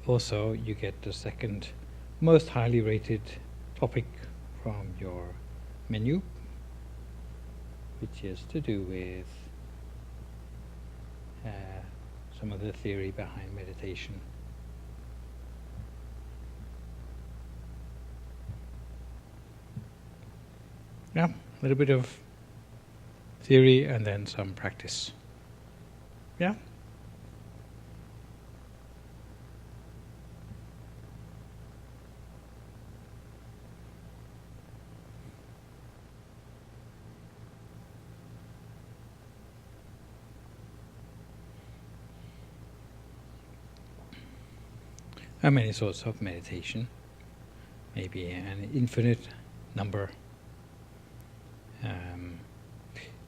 also you get the second most highly rated topic from your menu, which is to do with some of the theory behind meditation. Yeah, a little bit of theory and then some practice. Yeah? There are many sorts of meditation, maybe an infinite number.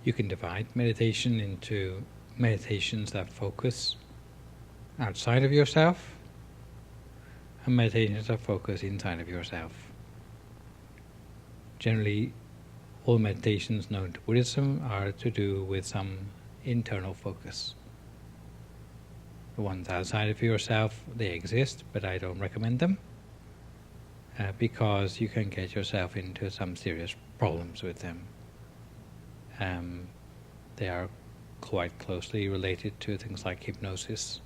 You can divide meditation into meditations that focus outside of yourself and meditations that focus inside of yourself. Generally, all meditations known to Buddhism are to do with some internal focus. The ones outside of yourself, they exist, but I don't recommend them because you can get yourself into some serious problems with them. They are quite closely related to things like hypnosis,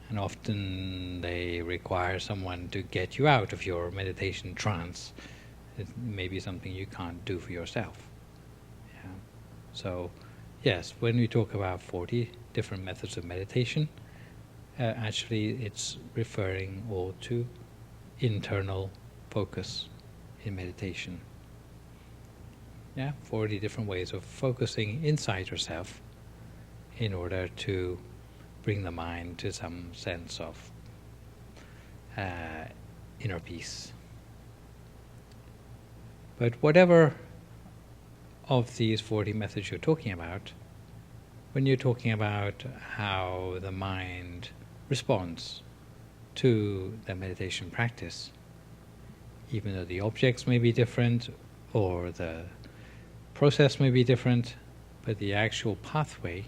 and often they require someone to get you out of your meditation trance. It may be something you can't do for yourself. Yeah. So, yes, when we talk about 40 different methods of meditation, actually it's referring all to internal focus in meditation. Yeah, 40 different ways of focusing inside yourself in order to bring the mind to some sense of inner peace. But whatever of these 40 methods you're talking about, when you're talking about how the mind responds to the meditation practice, even though the objects may be different or the process may be different, but the actual pathway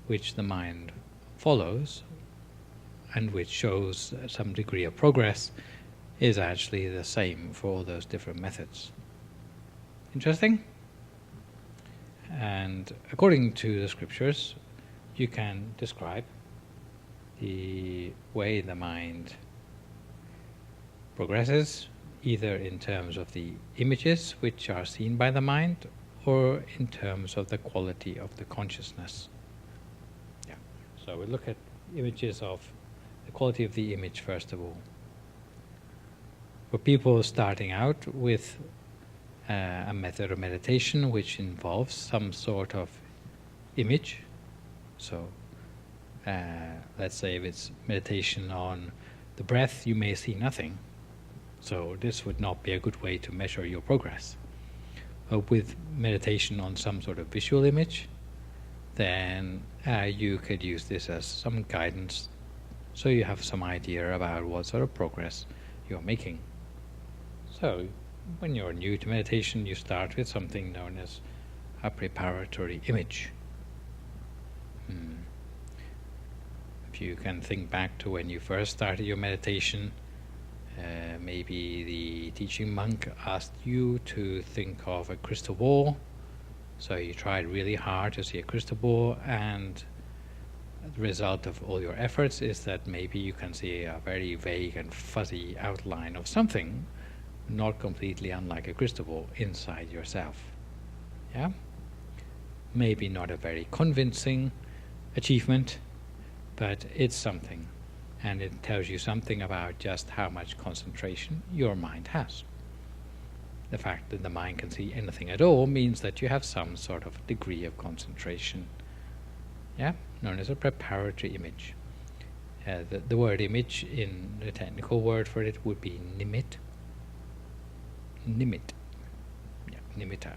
which the mind follows and which shows some degree of progress is actually the same for all those different methods. Interesting? And according to the scriptures, you can describe the way the mind progresses, either in terms of the images which are seen by the mind, or in terms of the quality of the consciousness. Yeah. So we'll look at images of the quality of the image first of all. For people starting out with a method of meditation which involves some sort of image, so let's say if it's meditation on the breath, you may see nothing. So this would not be a good way to measure your progress. But with meditation on some sort of visual image, then you could use this as some guidance so you have some idea about what sort of progress you're making. So when you're new to meditation, you start with something known as a preparatory image. If you can think back to when you first started your meditation, maybe the teaching monk asked you to think of a crystal ball, so you tried really hard to see a crystal ball, and the result of all your efforts is that maybe you can see a very vague and fuzzy outline of something not completely unlike a crystal ball inside yourself. Yeah? Maybe not a very convincing achievement, but it's something. And it tells you something about just how much concentration your mind has. The fact that the mind can see anything at all means that you have some sort of degree of concentration. Yeah? Known as a preparatory image. The word image, in the technical word for it, would be nimit. Nimit. Yeah, nimitta.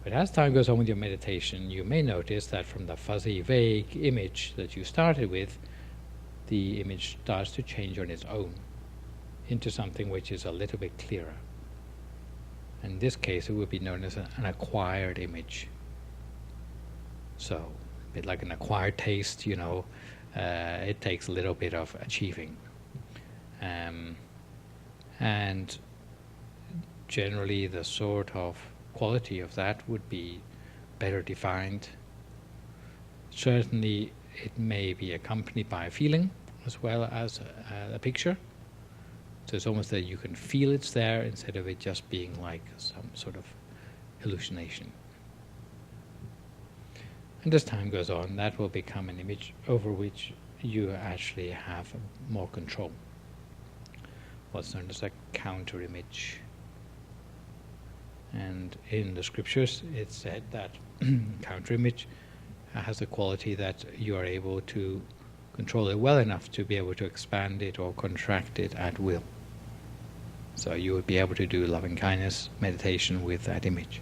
But as time goes on with your meditation, you may notice that from the fuzzy, vague image that you started with, the image starts to change on its own into something which is a little bit clearer. In this case, it would be known as an acquired image. So, a bit like an acquired taste, it takes a little bit of achieving. And generally the sort of quality of that would be better defined. Certainly it may be accompanied by a feeling as well as a picture. So it's almost that you can feel it's there instead of it just being like some sort of hallucination. And as time goes on, that will become an image over which you actually have more control. What's known as a counter image. And in the scriptures it's said that counter image has the quality that you are able to control it well enough to be able to expand it or contract it at will. So you would be able to do loving kindness meditation with that image.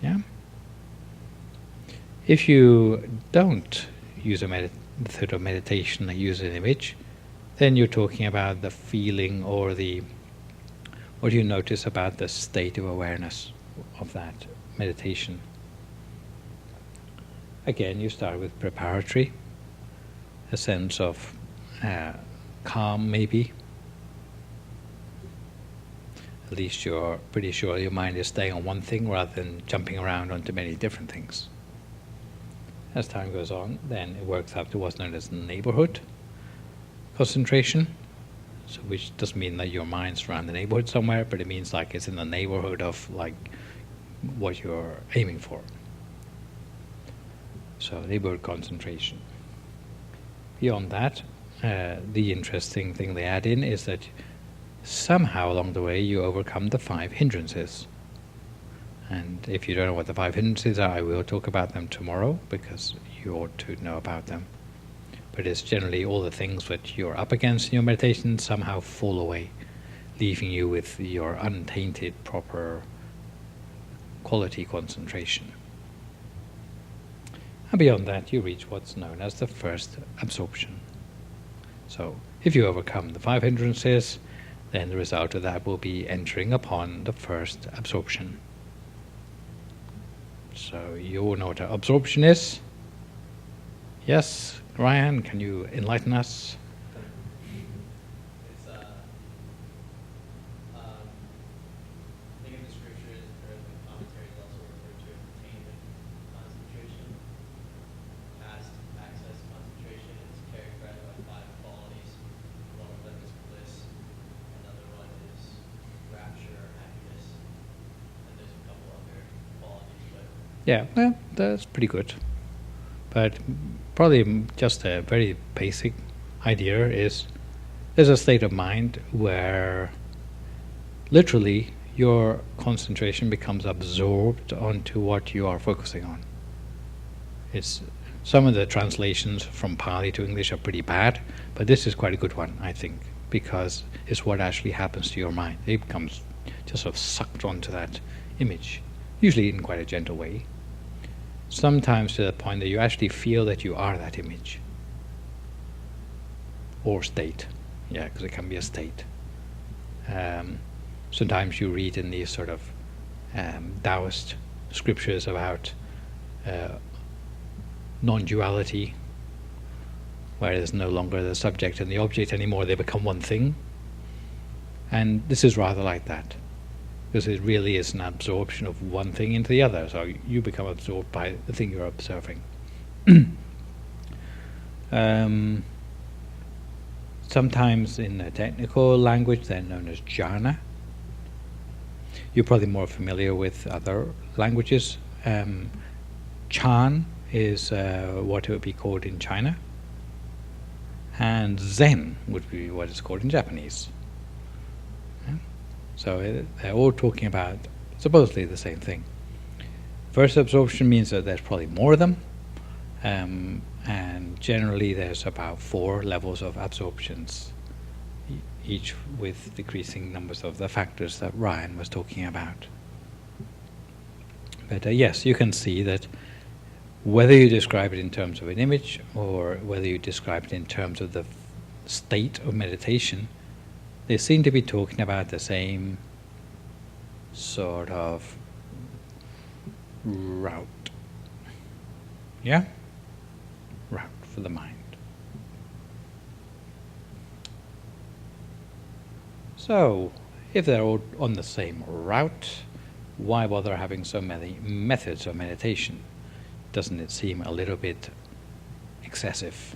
Yeah? If you don't use a method of meditation and use an image, then you're talking about the feeling or the what do you notice about the state of awareness of that meditation. Again, you start with preparatory, a sense of calm maybe. At least you're pretty sure your mind is staying on one thing rather than jumping around onto many different things. As time goes on, then it works up to what's known as neighbourhood concentration, so which doesn't mean that your mind's around the neighbourhood somewhere, but it means like it's in the neighbourhood of like what you're aiming for. So neighbourhood concentration. Beyond that, the interesting thing they add in is that somehow along the way you overcome the 5 hindrances. And if you don't know what the 5 hindrances are, I will talk about them tomorrow, because you ought to know about them. But it's generally all the things that you're up against in your meditation somehow fall away, leaving you with your untainted, proper quality concentration. And beyond that, you reach what's known as the first absorption. So, if you overcome the 5 hindrances, then the result of that will be entering upon the first absorption. So, you all know what an absorption is? Yes? Ryan, can you enlighten us? It's, I think in the scriptures or the commentaries also refer to attainment concentration. Past access concentration is characterized by 5 qualities. One of them is bliss, another one is rapture or happiness, and there's a couple other qualities. But Yeah, well, that's pretty good. But probably just a very basic idea is there's a state of mind where literally your concentration becomes absorbed onto what you are focusing on. It's some of the translations from Pali to English are pretty bad, but this is quite a good one, I think, because it's what actually happens to your mind. It becomes just sort of sucked onto that image, usually in quite a gentle way. Sometimes to the point that you actually feel that you are that image or state. Yeah, because it can be a state. Sometimes you read in these sort of Taoist scriptures about non-duality, where there's no longer the subject and the object anymore, they become one thing. And this is rather like that, because it really is an absorption of one thing into the other. So you become absorbed by the thing you're observing. Sometimes in the technical language they're known as Jhana. You're probably more familiar with other languages. Chan is what it would be called in China, and Zen would be what it's called in Japanese. So they're all talking about supposedly the same thing. First absorption means that there's probably more of them, and generally there's about 4 levels of absorptions, each with decreasing numbers of the factors that Ryan was talking about. But yes, you can see that whether you describe it in terms of an image or whether you describe it in terms of the state of meditation, they seem to be talking about the same sort of route. Yeah? Route. for the mind. So, if they're all on the same route, why bother having so many methods of meditation? Doesn't it seem a little bit excessive?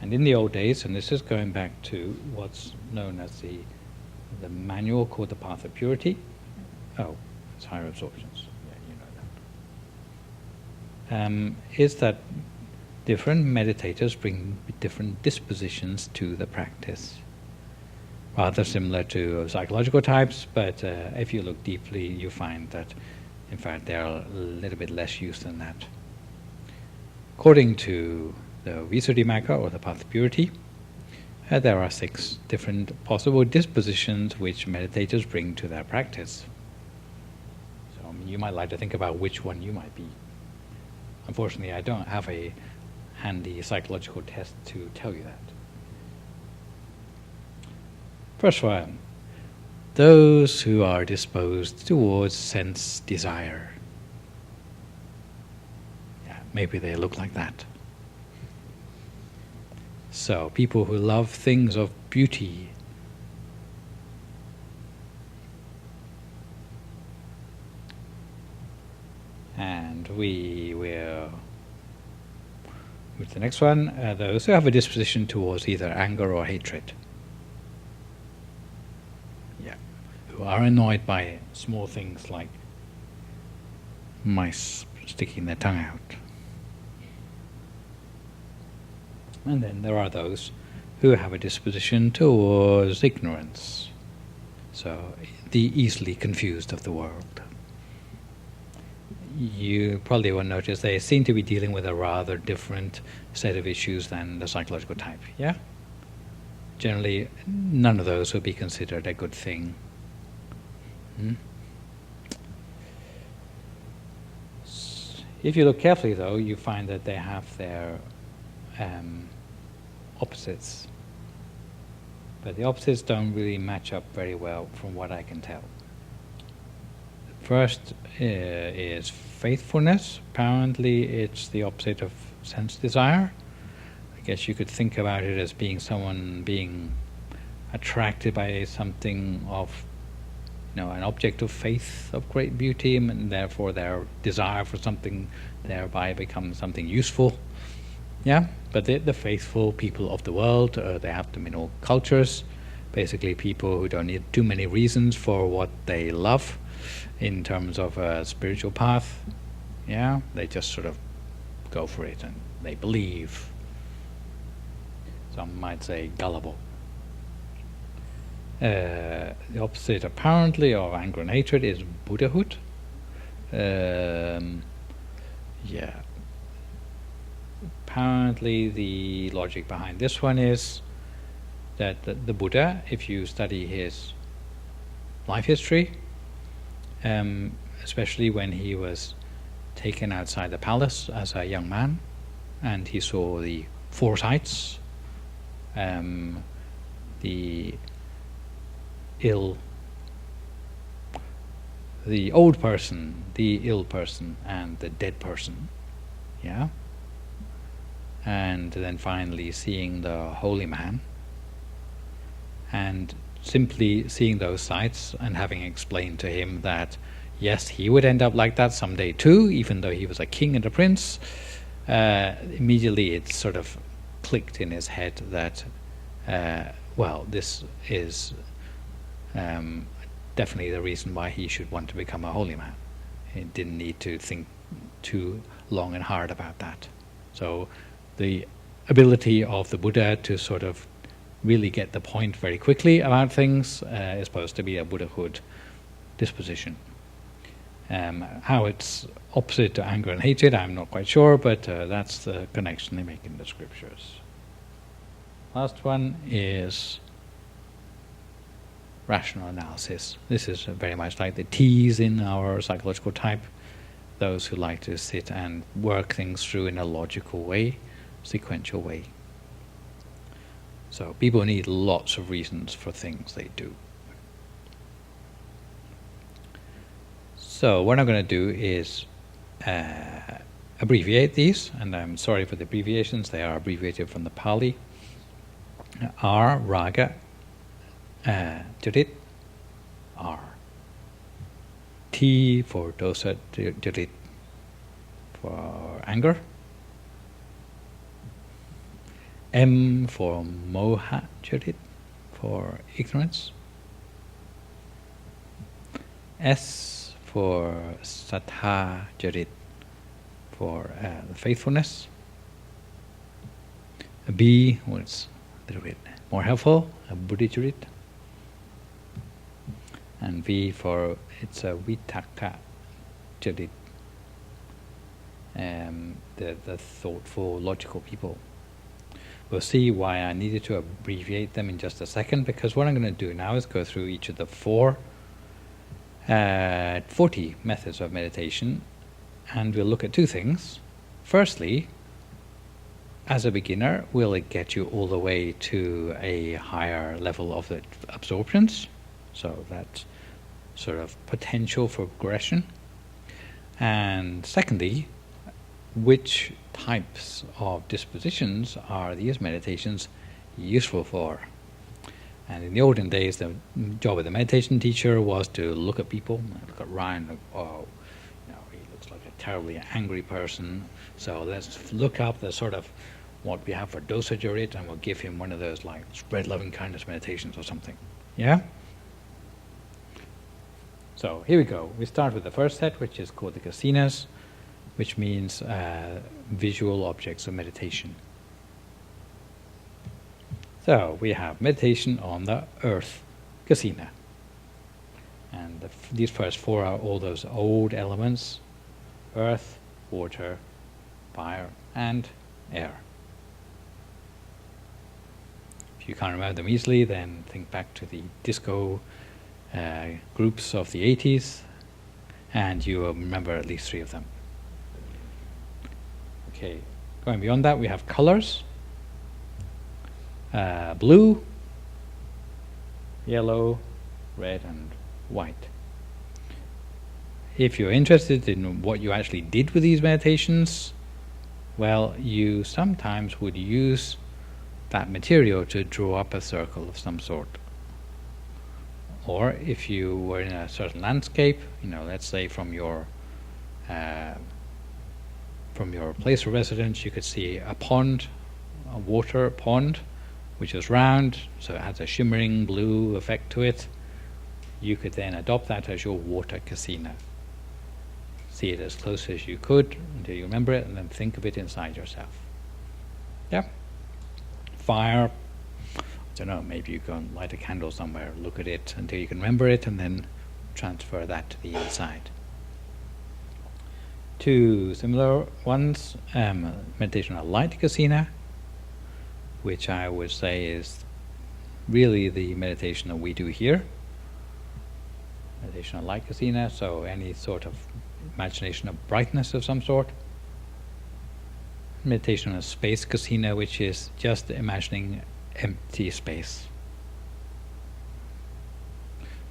And in the old days, and this is going back to what's known as the manual called the Path of Purity. Oh, it's higher absorptions. Yeah, you know that. Is that different meditators bring different dispositions to the practice. Rather similar to psychological types, but if you look deeply, you find that, in fact, they are a little bit less used than that. According to the Visuddhimagga, or the Path of Purity, there are 6 different possible dispositions which meditators bring to their practice. So you might like to think about which one you might be. Unfortunately, I don't have a handy psychological test to tell you that. First one, those who are disposed towards sense desire. Yeah, maybe they look like that. So, people who love things of beauty. And we will, with the next one, those who have a disposition towards either anger or hatred. Yeah, who are annoyed by small things like mice sticking their tongue out. And then there are those who have a disposition towards ignorance, so the easily confused of the world. You probably will notice they seem to be dealing with a rather different set of issues than the psychological type, yeah? Generally, none of those would be considered a good thing. If you look carefully, though, you find that they have their opposites. But the opposites don't really match up very well from what I can tell. First is faithfulness. Apparently it's the opposite of sense desire. I guess you could think about it as being someone being attracted by something of, an object of faith of great beauty, and therefore their desire for something thereby becomes something useful. Yeah, but the faithful people of the world, they have them in all cultures. Basically people who don't need too many reasons for what they love in terms of a spiritual path. Yeah, they just sort of go for it and they believe. Some might say gullible. The opposite, apparently, of anger and hatred is Buddhahood. Yeah. Apparently, the logic behind this one is that the Buddha, if you study his life history, especially when he was taken outside the palace as a young man, and he saw the 4 sights, the old person, the ill person, and the dead person. Yeah? And then finally seeing the holy man, and simply seeing those sights and having explained to him that yes, he would end up like that someday too, even though he was a king and a prince, immediately it sort of clicked in his head that well, this is definitely the reason why he should want to become a holy man. He didn't need to think too long and hard about that. So the ability of the Buddha to sort of really get the point very quickly about things is supposed to be a Buddhahood disposition. How it's opposite to anger and hatred, I'm not quite sure, but that's the connection they make in the scriptures. Last one is rational analysis. This is very much like the T's in our psychological type, those who like to sit and work things through in a logical way, sequential way. So people need lots of reasons for things they do. So what I'm going to do is abbreviate these, and I'm sorry for the abbreviations, they are abbreviated from the Pali. R, raga, jarit, R. T for dosa, jarit, for anger. M for moha, jarit, for ignorance. S for sattha, jarit, for faithfulness. B, what's a little bit more helpful, buddhi jarit. And V for, it's a vitakka jarit, the thoughtful, logical people. We'll see why I needed to abbreviate them in just a second, because what I'm going to do now is go through each of the 40 methods of meditation, and we'll look at two things. Firstly, as a beginner, will it get you all the way to a higher level of the absorptions? So that's sort of potential for progression. And secondly, which types of dispositions are these meditations useful for? And in the olden days, the job of the meditation teacher was to look at people, look at Ryan, oh, he looks like a terribly angry person, so let's look up the sort of what we have for dosa jarit, and we'll give him one of those like spread loving kindness meditations or something. Yeah? So here we go. We start with the first set, which is called the kasinas, which means visual objects of meditation. So we have meditation on the earth, kasina. And these first four are all those old elements: earth, water, fire, and air. If you can't remember them easily, then think back to the disco groups of the 80s, and you will remember at least 3 of them. Okay, going beyond that, we have colors. Blue, yellow, red, and white. If you're interested in what you actually did with these meditations, well, you sometimes would use that material to draw up a circle of some sort. Or if you were in a certain landscape, let's say from your place of residence, you could see a pond, a water pond, which is round, so it has a shimmering blue effect to it. You could then adopt that as your water kasina. See it as close as you could until you remember it, and then think of it inside yourself. Yeah? Fire, I don't know, maybe you go and light a candle somewhere, look at it until you can remember it, and then transfer that to the inside. 2 similar ones, meditation on light kasina, which I would say is really the meditation that we do here. Meditation on light kasina, so any sort of imagination of brightness of some sort. Meditation on space kasina, which is just imagining empty space.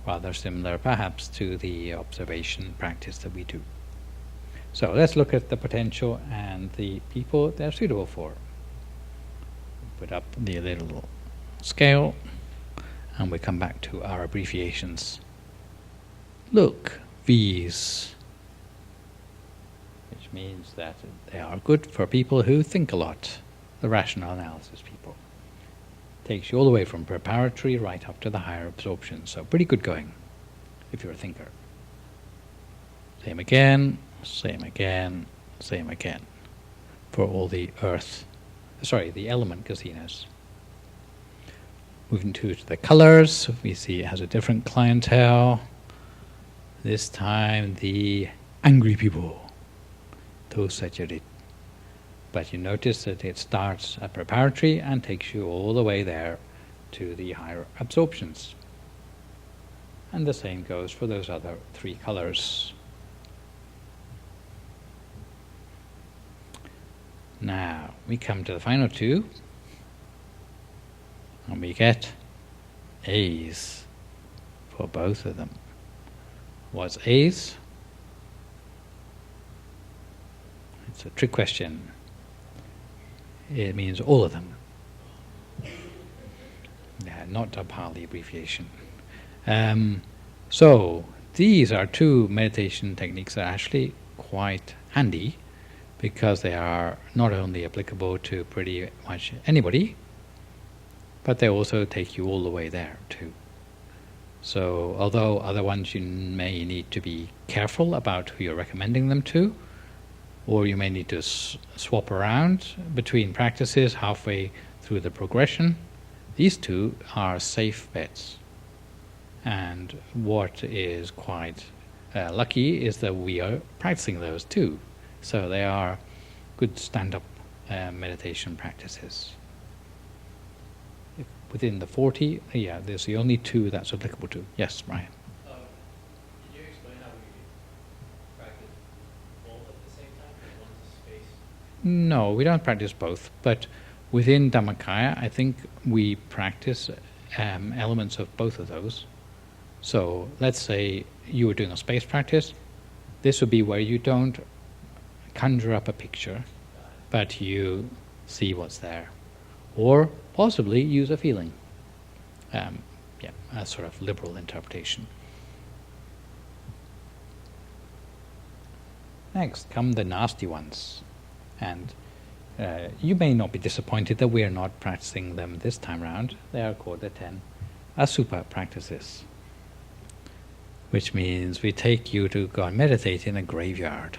Rather similar perhaps to the observation practice that we do. So let's look at the potential and the people they're suitable for. Put up the little scale, and we come back to our abbreviations. Look, V's, which means that they are good for people who think a lot, the rational analysis people. Takes you all the way from preparatory right up to the higher absorption, so pretty good going if you're a thinker. Same again, same again, same again for all the the element kasinas. Moving to the colors, we see it has a different clientele. This time the angry people, dosa jarit. But you notice that it starts at preparatory and takes you all the way there to the higher absorptions. And the same goes for those other 3 colors. Now, we come to the final 2, and we get A's for both of them. What's A's? It's a trick question. It means all of them. Yeah, not a Pali abbreviation. So these are two meditation techniques that are actually quite handy, because they are not only applicable to pretty much anybody, but they also take you all the way there too. So although other ones you may need to be careful about who you're recommending them to, or you may need to swap around between practices halfway through the progression, these two are safe bets. And what is quite lucky is that we are practicing those too. So they are good stand-up meditation practices. Within the 40, yeah, there's the only two that's applicable to. Yes, Brian. Did you explain how we practice both at the same time, or one's a space? No, we don't practice both, but within Dhammakaya, I think we practice elements of both of those. So let's say you were doing a space practice. This would be where you don't conjure up a picture, but you see what's there. Or possibly use a feeling. Yeah, a sort of liberal interpretation. Next come the nasty ones. And you may not be disappointed that we are not practicing them this time round. They are called the 10 Asupa practices, which means we take you to go and meditate in a graveyard.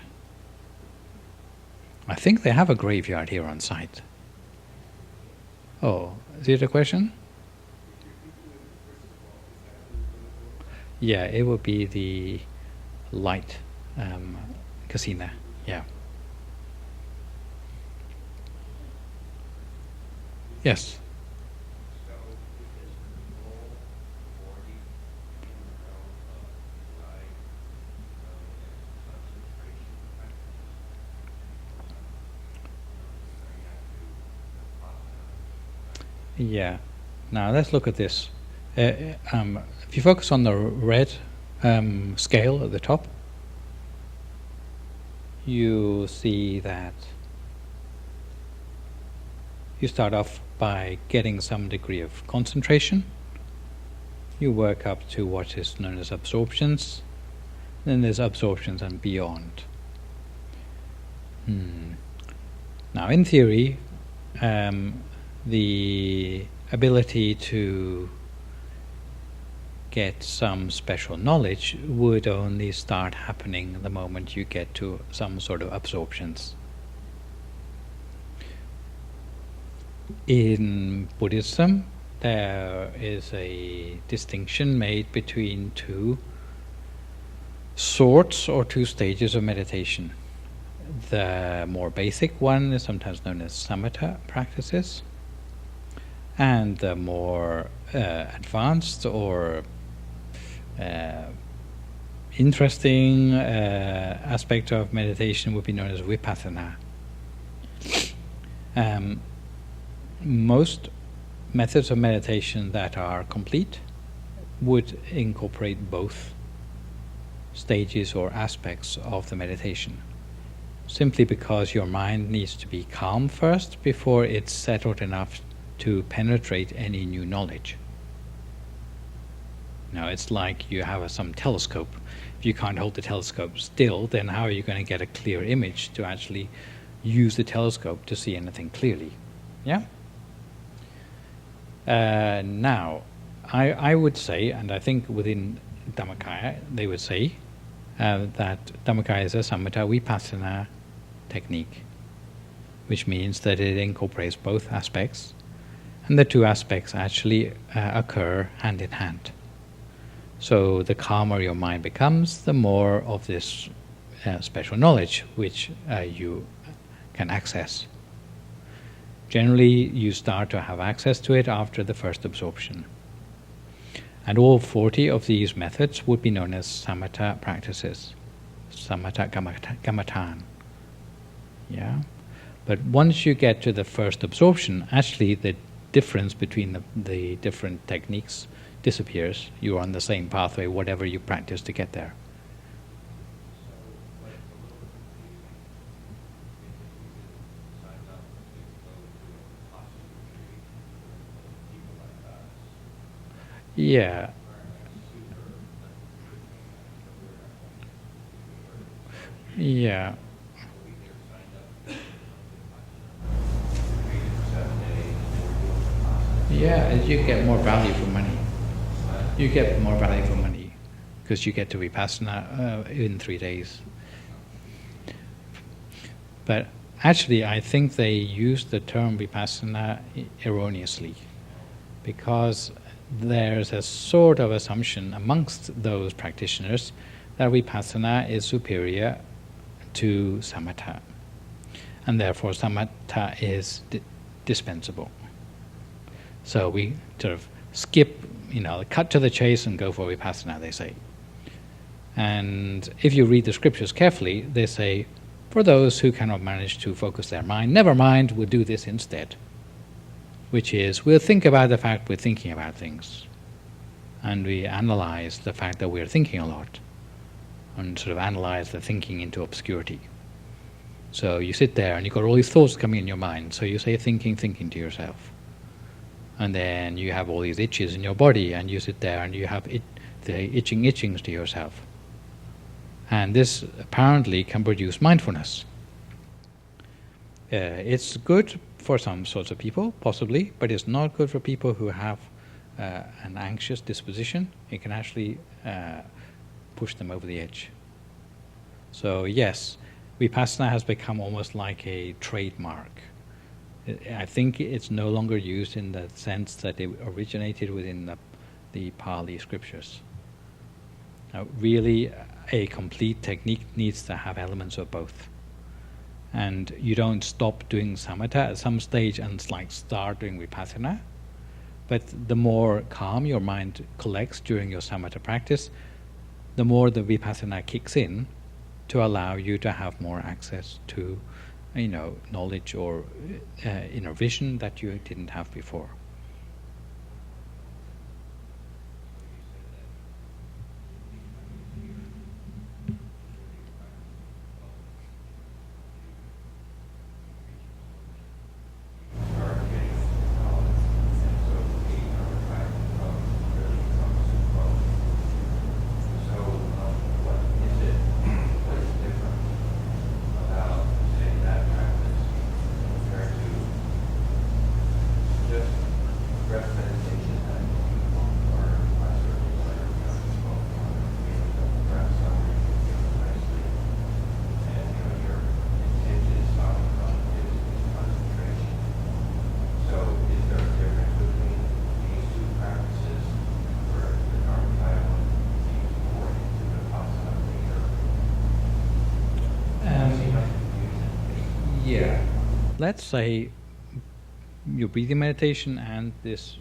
I think they have a graveyard here on site. Oh, is it a question? Yeah, it would be the light casino. Yeah. Yes. Yeah. Now let's look at this. If you focus on the red scale at the top, you see that you start off by getting some degree of concentration. You work up to what is known as absorptions. Then there's absorptions and beyond. Now, in theory, the ability to get some special knowledge would only start happening the moment you get to some sort of absorptions. In Buddhism, there is a distinction made between two sorts or two stages of meditation. The more basic one is sometimes known as samatha practices, and the more advanced or interesting aspect of meditation would be known as vipassana. Most methods of meditation that are complete would incorporate both stages or aspects of the meditation, simply because your mind needs to be calm first before it's settled enough to penetrate any new knowledge. Now, it's like you have some telescope. If you can't hold the telescope still, then how are you going to get a clear image to actually use the telescope to see anything clearly? Yeah? Now, I would say, and I think within Dhammakaya, they would say that Dhammakaya is a samatha vipassana technique, which means that it incorporates both aspects, and the two aspects actually occur hand in hand. So the calmer your mind becomes, the more of this special knowledge which you can access. Generally, you start to have access to it after the first absorption. And all 40 of these methods would be known as samatha practices, samatha kamatan. Yeah? But once you get to the first absorption, actually the difference between the different techniques disappears. You're on the same pathway, whatever you practice to get there. Yeah. Yeah. Yeah, you get more value for money. You get more value for money because you get to vipassana in 3 days. But actually, I think they use the term vipassana erroneously because there's a sort of assumption amongst those practitioners that vipassana is superior to samatha, and therefore samatha is dispensable. So we sort of skip, cut to the chase and go for vipassana, they say. And if you read the scriptures carefully, they say, for those who cannot manage to focus their mind, never mind, we'll do this instead. Which is, we'll think about the fact we're thinking about things. And we analyze the fact that we're thinking a lot. And sort of analyze the thinking into obscurity. So you sit there and you've got all these thoughts coming in your mind. So you say thinking to yourself. And then you have all these itches in your body, and you sit there and you have the itchings to yourself. And this apparently can produce mindfulness. It's good for some sorts of people, possibly, but it's not good for people who have an anxious disposition. It can actually push them over the edge. So yes, vipassana has become almost like a trademark. I think it's no longer used in the sense that it originated within the Pali scriptures. Now, really, a complete technique needs to have elements of both. And you don't stop doing samatha at some stage and start doing vipassana. But the more calm your mind collects during your samatha practice, the more the vipassana kicks in to allow you to have more access to knowledge or inner vision that you didn't have before. Let's say your breathing meditation and this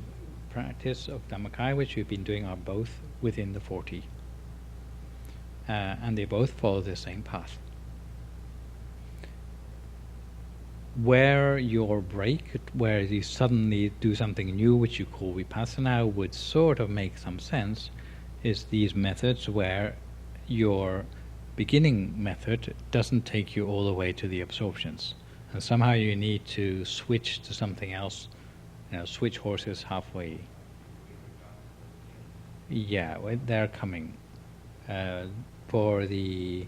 practice of Dhammakaya, which you've been doing, are both within the 40. And they both follow the same path. Where your break, where you suddenly do something new, which you call vipassana, would sort of make some sense, is these methods where your beginning method doesn't take you all the way to the absorptions. And somehow you need to switch to something else, switch horses halfway. Yeah, they're coming. For the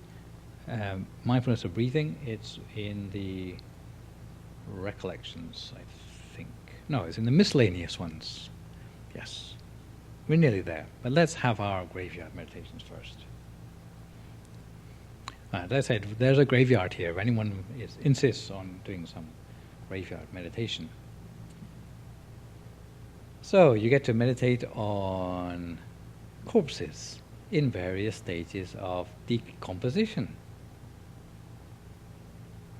mindfulness of breathing, it's in the Recollections, I think. No, it's in the miscellaneous ones. Yes. We're nearly there. But let's have our graveyard meditations first. As I said, there's a graveyard here. If anyone insists on doing some graveyard meditation. So you get to meditate on corpses in various stages of decomposition.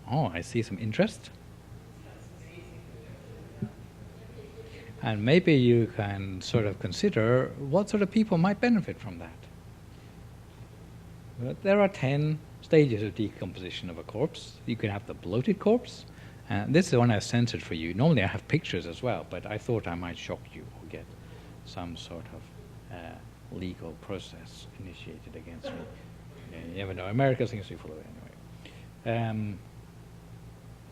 Oh, I see some interest. And maybe you can sort of consider what sort of people might benefit from that. But there are 10 stages of decomposition of a corpse. You can have the bloated corpse. This is the one I've censored for you. Normally I have pictures as well, but I thought I might shock you or get some sort of legal process initiated against me. You never know. America seems to be full of it anyway.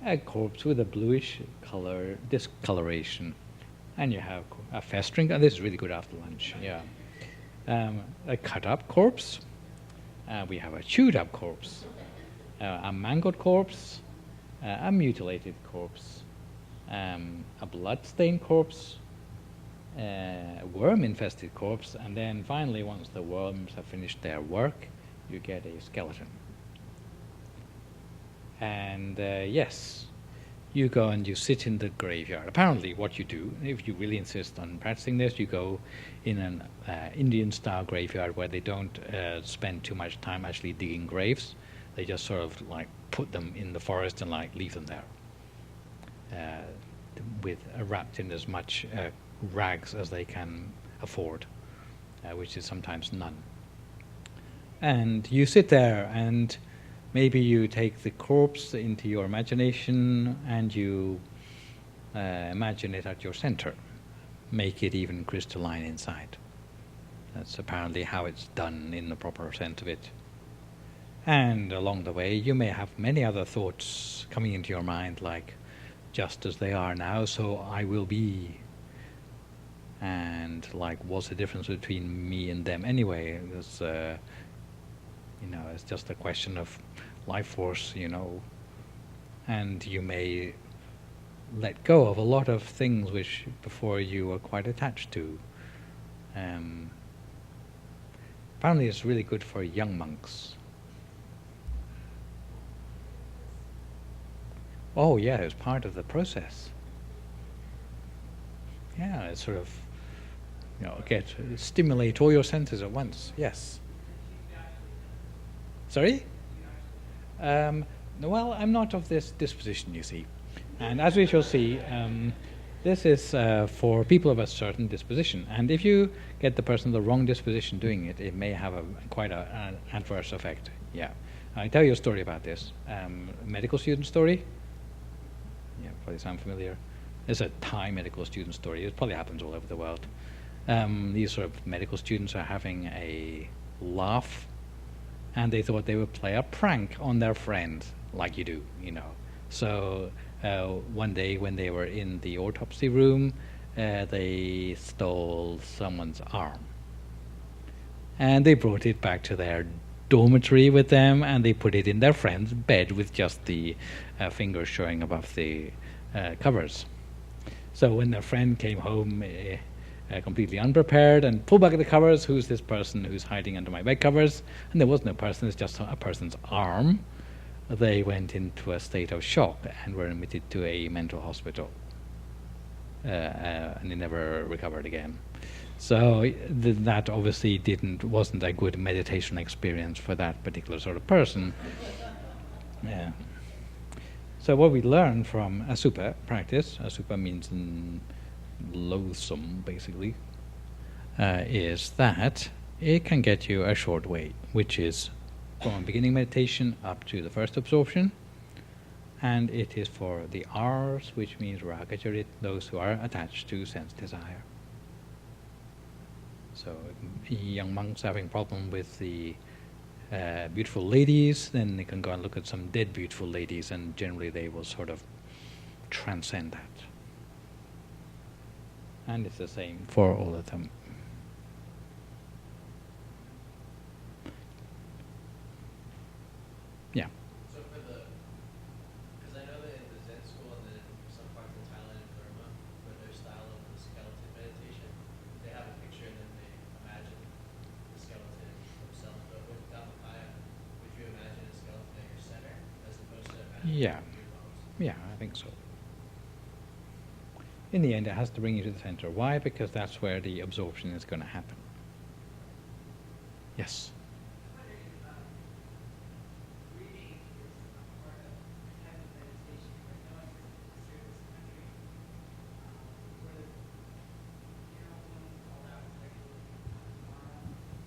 A corpse with a bluish color, discoloration, And you have a festering, and this is really good after lunch, yeah. A cut-up corpse. We have a chewed-up corpse. A mangled corpse. A mutilated corpse. A blood-stained corpse. A worm-infested corpse. And then finally, once the worms have finished their work, you get a skeleton. And yes, you go and you sit in the graveyard. Apparently what you do, if you really insist on practicing this, you go in an Indian-style graveyard where they don't spend too much time actually digging graves. They just sort of like put them in the forest and like leave them there with wrapped in as much rags as they can afford, which is sometimes none. And you sit there and maybe you take the corpse into your imagination and you imagine it at your center. Make it even crystalline inside. That's apparently how it's done in the proper sense of it. And along the way, you may have many other thoughts coming into your mind, like, just as they are now, so I will be. And like, what's the difference between me and them anyway? There's, it's just a question of life force, and you may let go of a lot of things which before you were quite attached to. Apparently it's really good for young monks. Oh yeah, it's part of the process. Yeah, it's sort of, stimulate all your senses at once, yes. Sorry? Well, I'm not of this disposition, you see. And as we shall see, this is for people of a certain disposition. And if you get the person the wrong disposition doing it, it may have quite an adverse effect. Yeah. I'll tell you a story about this. Medical student story. Yeah, probably sound familiar. It's a Thai medical student story. It probably happens all over the world. These sort of medical students are having a laugh, and they thought they would play a prank on their friend, like you do, So one day when they were in the autopsy room, they stole someone's arm. And they brought it back to their dormitory with them, and they put it in their friend's bed with just the fingers showing above the covers. So when their friend came home completely unprepared and pulled back the covers, who's this person who's hiding under my bed covers? And there was no person, it's just a person's arm. They went into a state of shock and were admitted to a mental hospital. And they never recovered again. So that obviously wasn't a good meditation experience for that particular sort of person. Yeah. So what we learn from asupa practice, asupa means loathsome basically, is that it can get you a short way, which is from beginning meditation up to the first absorption, and it is for the R's, which means ragacharit, those who are attached to sense desire. So young monks having problem with the beautiful ladies, then they can go and look at some dead beautiful ladies, and generally they will sort of transcend that. And it's the same for all of them. Yeah. So because I know that in the Zen school and then some parts of Thailand and Burma, for their style of the skeleton meditation, they have a picture and then they imagine the skeleton themselves. But with Dhammakaya, would you imagine a skeleton at your center as opposed to imagining your bones? Yeah, I think so. In the end, it has to bring you to the center. Why? Because that's where the absorption is going to happen. Yes?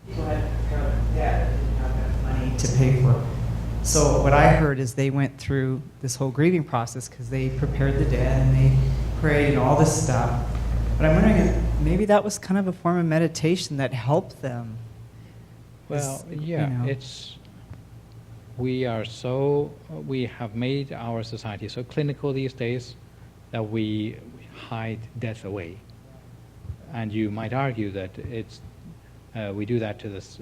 People had dead, didn't have that money to pay for. So what I heard is they went through this whole grieving process because they prepared the dead and they prayed and all this stuff. But I'm wondering if maybe that was kind of a form of meditation that helped them. Well, yeah, we have made our society so clinical these days that we hide death away. And you might argue that we do that to this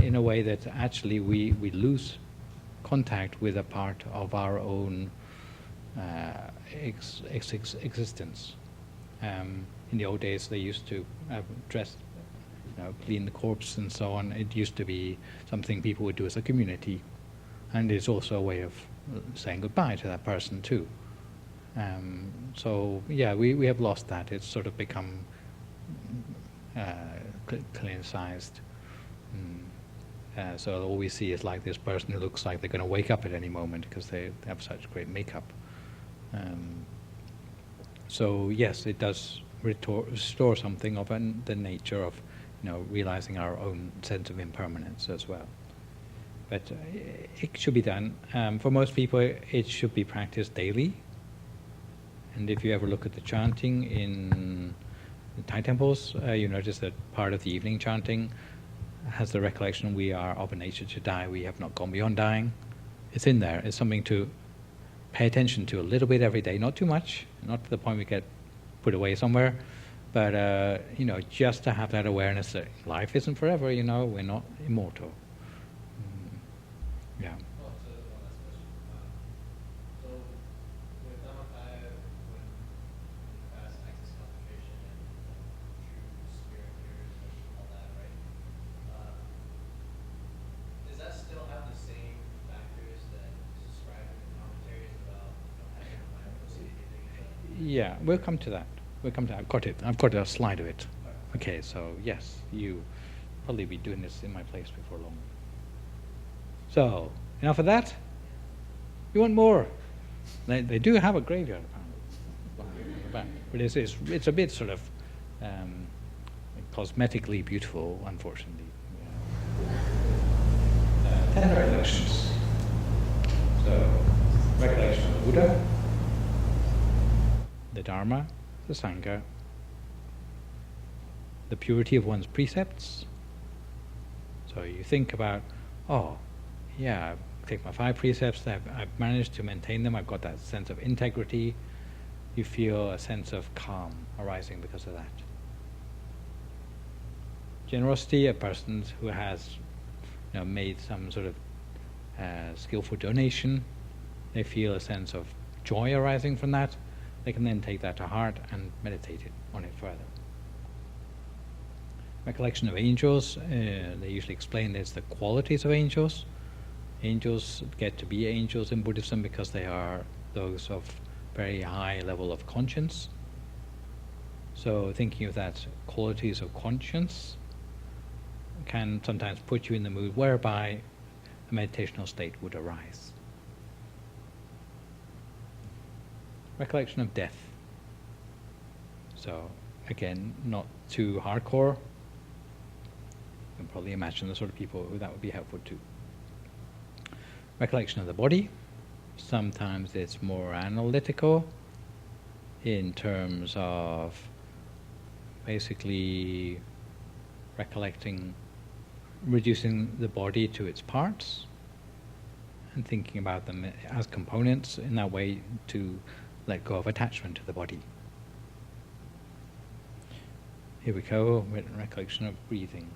in a way that actually we lose contact with a part of our own existence. In the old days, they used to dress, clean the corpse and so on. It used to be something people would do as a community, and it's also a way of saying goodbye to that person too. So yeah, we have lost that. It's sort of become clinicized. So all we see is like this person who looks like they're going to wake up at any moment because they have such great makeup. So yes, it does restore something of the nature of, realizing our own sense of impermanence as well. But it should be done. For most people, it should be practiced daily. And if you ever look at the chanting in the Thai temples, you notice that part of the evening chanting has the recollection, we are of a nature to die, we have not gone beyond dying. It's in there. It's something to pay attention to a little bit every day, not too much, not to the point we get put away somewhere, but just to have that awareness that life isn't forever, we're not immortal. Yeah. Oh, so one last question. So with Dhammakaya, when you pass access concentration and true spirit hearers and all that, right? Does that still have the same factors that described in the commentaries about having a mindful breathing? Yeah, we'll come to that. I've got it. I've got a slide of it. Okay, so yes, you probably be doing this in my place before long. So, enough of that? You want more? They do have a graveyard, apparently. But it's a bit sort of cosmetically beautiful, unfortunately. 10 recollections. So, recollection of the Buddha, the Dharma, the Sangha, the purity of one's precepts. So you think about, I take my 5 precepts, I've managed to maintain them, I've got that sense of integrity. You feel a sense of calm arising because of that. Generosity, a person who has made some sort of skillful donation, they feel a sense of joy arising from that. They can then take that to heart and meditate on it further. Recollection of angels, they usually explain there's the qualities of angels. Angels get to be angels in Buddhism because they are those of very high level of conscience. So thinking of that qualities of conscience can sometimes put you in the mood whereby a meditational state would arise. Recollection of death. So again, not too hardcore. You can probably imagine the sort of people who that would be helpful to. Recollection of the body. Sometimes it's more analytical in terms of basically reducing the body to its parts and thinking about them as components in that way to let go of attachment to the body. Here we go, recollection of breathing.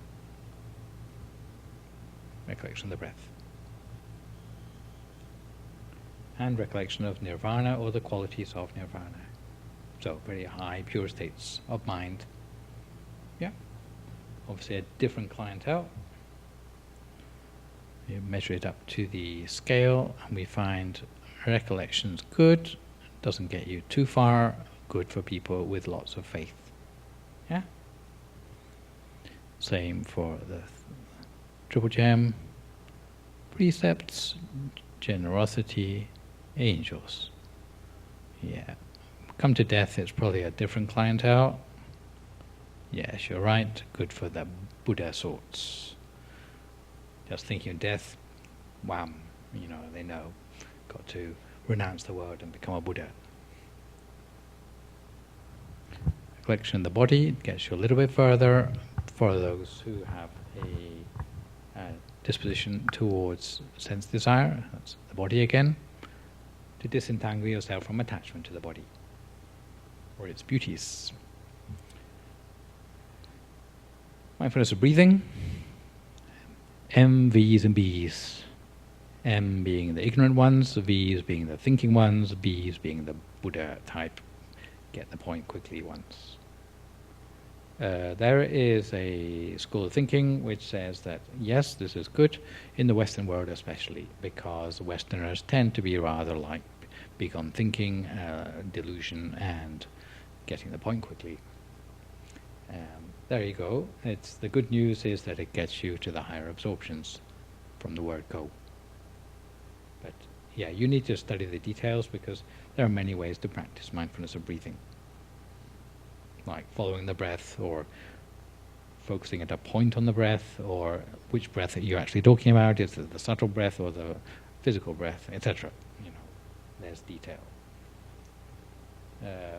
Recollection of the breath. And recollection of nirvana or the qualities of nirvana. So very high, pure states of mind. Yeah. Obviously a different clientele. You measure it up to the scale and we find recollections good, doesn't get you too far, good for people with lots of faith. Yeah? Same for the Triple Gem, precepts, generosity, angels. Yeah. Come to death, it's probably a different clientele. Yes, you're right, good for the Buddha sorts. Just thinking of death, wham, they know, got to renounce the world and become a Buddha. Recollection of the body gets you a little bit further for those who have a disposition towards sense desire, that's the body again, to disentangle yourself from attachment to the body or its beauties. Mindfulness of breathing. M, V's, and B's. M being the ignorant ones, the V's being the thinking ones, B's being the Buddha type, get the point quickly ones. There is a school of thinking which says that yes, this is good in the Western world especially, because Westerners tend to be rather like big on thinking, delusion, and getting the point quickly. There you go. The good news is that it gets you to the higher absorptions from the word go. But yeah, you need to study the details because there are many ways to practice mindfulness of breathing. Like following the breath, or focusing at a point on the breath, or which breath are you actually talking about? Is it the subtle breath or the physical breath, etc. You know, there's detail.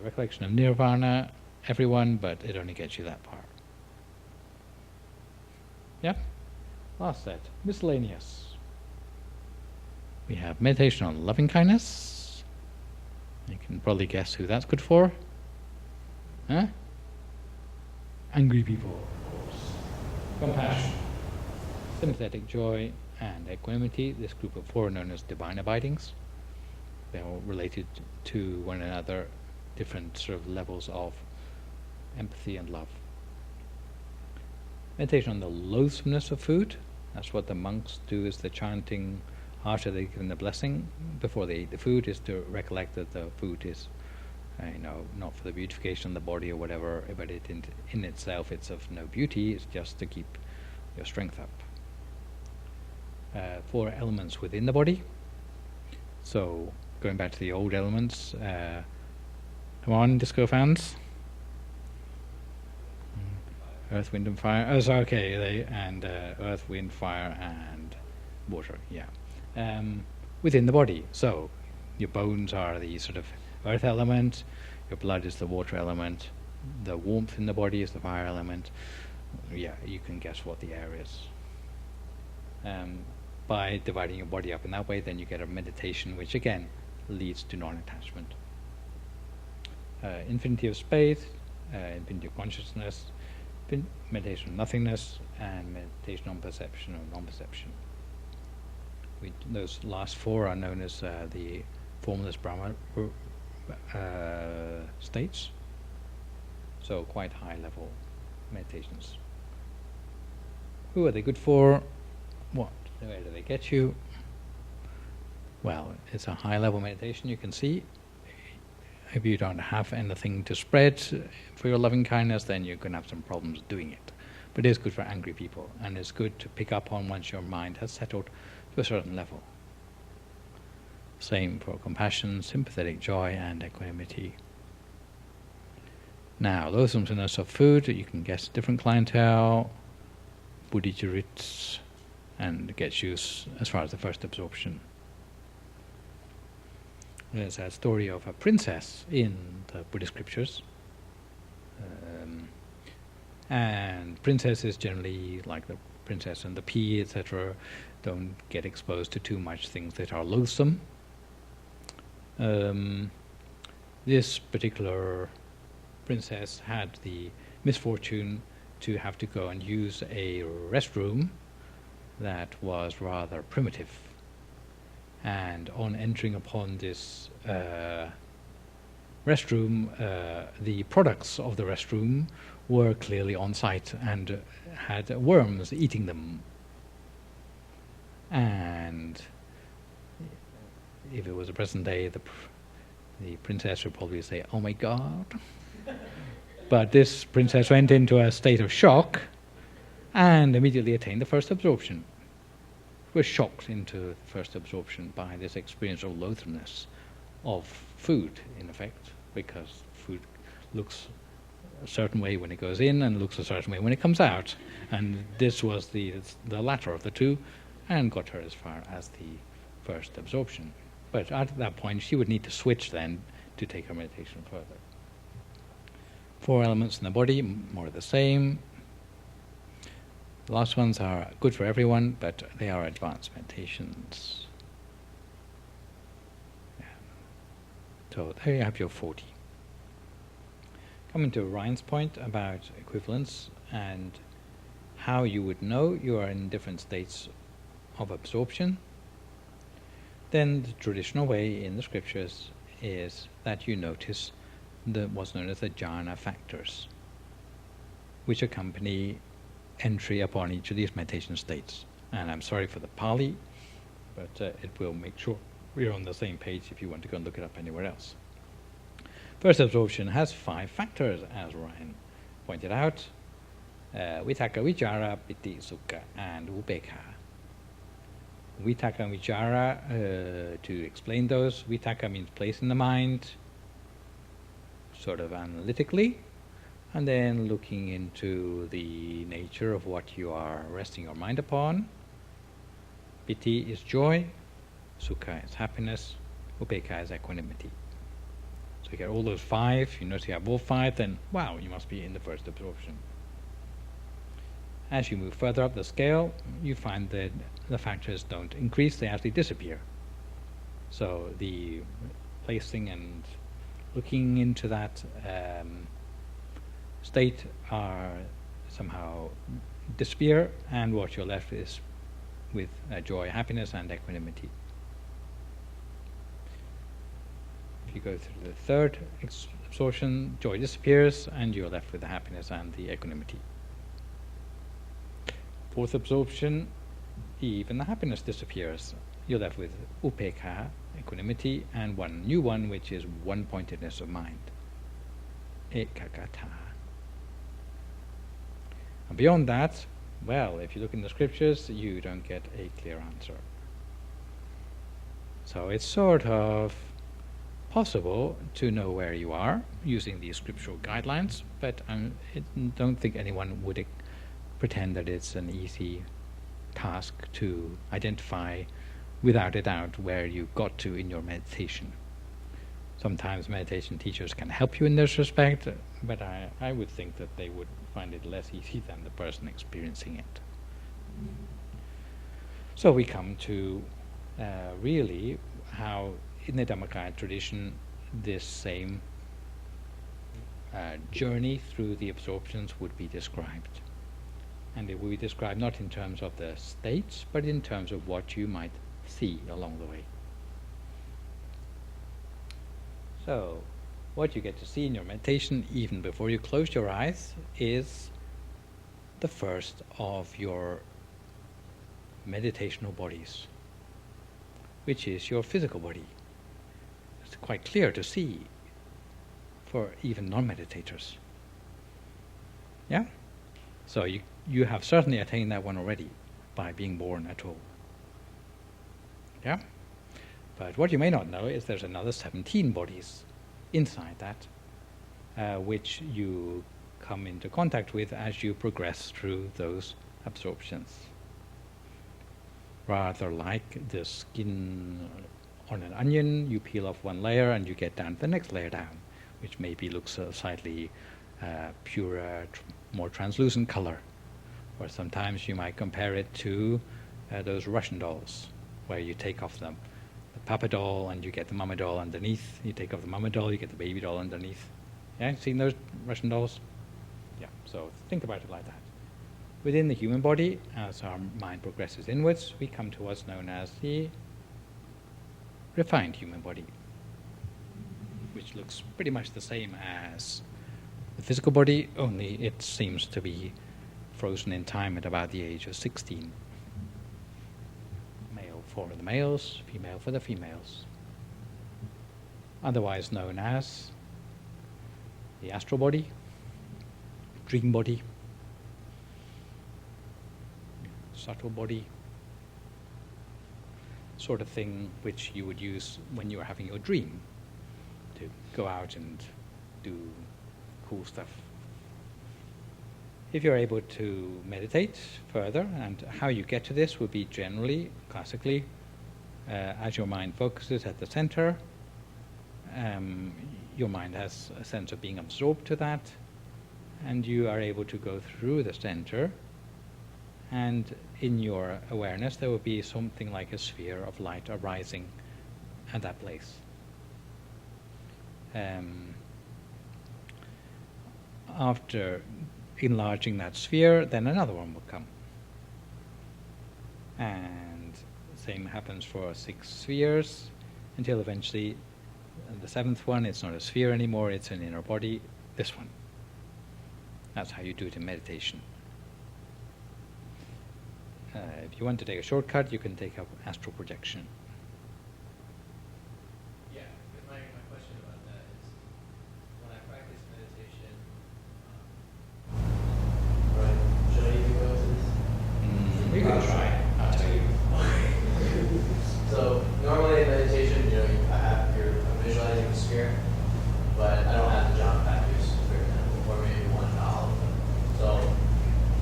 Recollection of nirvana, everyone, but it only gets you that far. Yeah? Last set, miscellaneous. We have meditation on loving kindness. You can probably guess who that's good for. Huh? Angry people, of course. Compassion, sympathetic joy, and equanimity. This group of four are known as divine abidings. They're all related to one another, different sort of levels of empathy and love. Meditation on the loathsomeness of food. That's what the monks do, is the chanting after they give the blessing, before they eat the food, is to recollect that the food is not for the beautification of the body or whatever, but in itself it's of no beauty, it's just to keep your strength up. 4 elements within the body. So, going back to the old elements, come on, disco fans. Earth, wind, and fire. Oh, so okay, earth, wind, fire, and water. Yeah, within the body. So, your bones are the sort of earth element. Your blood is the water element. The warmth in the body is the fire element. Yeah, you can guess what the air is. By dividing your body up in that way, then you get a meditation, which again leads to non-attachment. Infinity of space, infinity of consciousness, meditation on nothingness, and meditation on perception or non-perception. Those last 4 are known as the formless Brahma states. So quite high level meditations. Who are they good for? Where do they get you? Well, it's a high level meditation, you can see. If you don't have anything to spread for your loving kindness, then you're going to have some problems doing it. But it is good for angry people, and it's good to pick up on once your mind has settled to a certain level. Same for compassion, sympathetic joy, and equanimity. Now, loathsomeness of food, you can guess different clientele, buddhicharits, and gets you as far as the first absorption. There's a story of a princess in the Buddhist scriptures. And princesses generally, like the princess and the pea, etc., don't get exposed to too much things that are loathsome. This particular princess had the misfortune to have to go and use a restroom that was rather primitive. And on entering upon this restroom, the products of the restroom were clearly on site and had worms eating them. And if it was a present day, the princess would probably say, "Oh my God." But this princess went into a state of shock and immediately attained the first absorption. Was shocked into the first absorption by this experience of loathsomeness of food, in effect, because food looks a certain way when it goes in and looks a certain way when it comes out. And this was the latter of the two, and got her as far as the first absorption. But at that point, she would need to switch then to take her meditation further. 4 elements in the body, more of the same. The last ones are good for everyone, but they are advanced meditations. Yeah. So there you have your 40. Coming to Ryan's point about equivalence and how you would know you are in different states of absorption, then the traditional way in the scriptures is that you notice what's known as the Jhana factors, which accompany entry upon each of these meditation states. And I'm sorry for the Pali, but it will make sure we're on the same page if you want to go and look it up anywhere else. First absorption has 5 factors, as Ryan pointed out: Vitaka, Vichara, Piti, Sukha, and Upekkha. Vitaka and Vichara, to explain those, Vitaka means place in the mind, sort of analytically, and then looking into the nature of what you are resting your mind upon. Piti is joy, Sukha is happiness, Upekkha is equanimity. So you get all those 5, you notice you have all 5, then wow, you must be in the first absorption. As you move further up the scale, you find that the factors don't increase, they actually disappear. So the placing and looking into that state are somehow disappear, and what you're left is with joy, happiness, and equanimity. If you go through the third absorption, joy disappears, and you're left with the happiness and the equanimity. Fourth absorption, even the happiness disappears. You're left with upekkha, equanimity, and one new one, which is one-pointedness of mind, ekaggata. And beyond that, well, if you look in the scriptures, you don't get a clear answer. So it's sort of possible to know where you are using these scriptural guidelines, but I don't think anyone would pretend that it's an easy task to identify without a doubt where you got to in your meditation. Sometimes meditation teachers can help you in this respect, but I would think that they would find it less easy than the person experiencing it. So we come to really how in the Dhammakaya tradition this same journey through the absorptions would be described. And it will be described not in terms of the states, but in terms of what you might see along the way. So, what you get to see in your meditation, even before you close your eyes, is the first of your meditational bodies, which is your physical body. It's quite clear to see for even non-meditators. Yeah? So you have certainly attained that one already by being born at all. Yeah? But what you may not know is there's another 17 bodies inside that, which you come into contact with as you progress through those absorptions. Rather like the skin on an onion, you peel off one layer and you get down to the next layer down, which maybe looks a slightly purer, more translucent color. Or sometimes you might compare it to those Russian dolls, where you take off the Papa doll and you get the Mama doll underneath. You take off the Mama doll, you get the baby doll underneath. Yeah, seen those Russian dolls? Yeah, so think about it like that. Within the human body, as our mind progresses inwards, we come to what's known as the refined human body, which looks pretty much the same as the physical body, only it seems to be frozen in time at about the age of 16. Male for the males, female for the females. Otherwise known as the astral body, dream body, subtle body, sort of thing which you would use when you are having your dream to go out and do cool stuff. If you're able to meditate further, and how you get to this would be generally, classically, as your mind focuses at the center, your mind has a sense of being absorbed to that, and you are able to go through the center, and in your awareness there will be something like a sphere of light arising at that place. After enlarging that sphere, then another one will come. And the same happens for 6 spheres, until eventually the 7th one, it's not a sphere anymore, it's an inner body, this one. That's how you do it in meditation. If you want to take a shortcut, you can take up astral projection. Yeah, because my question about that is, when I practice meditation, right, should I even go to this? You can try, I'll tell you. So normally in meditation, I'm visualizing the sphere, but I don't have the Jhana factors, for example, or maybe one, not all of them. So,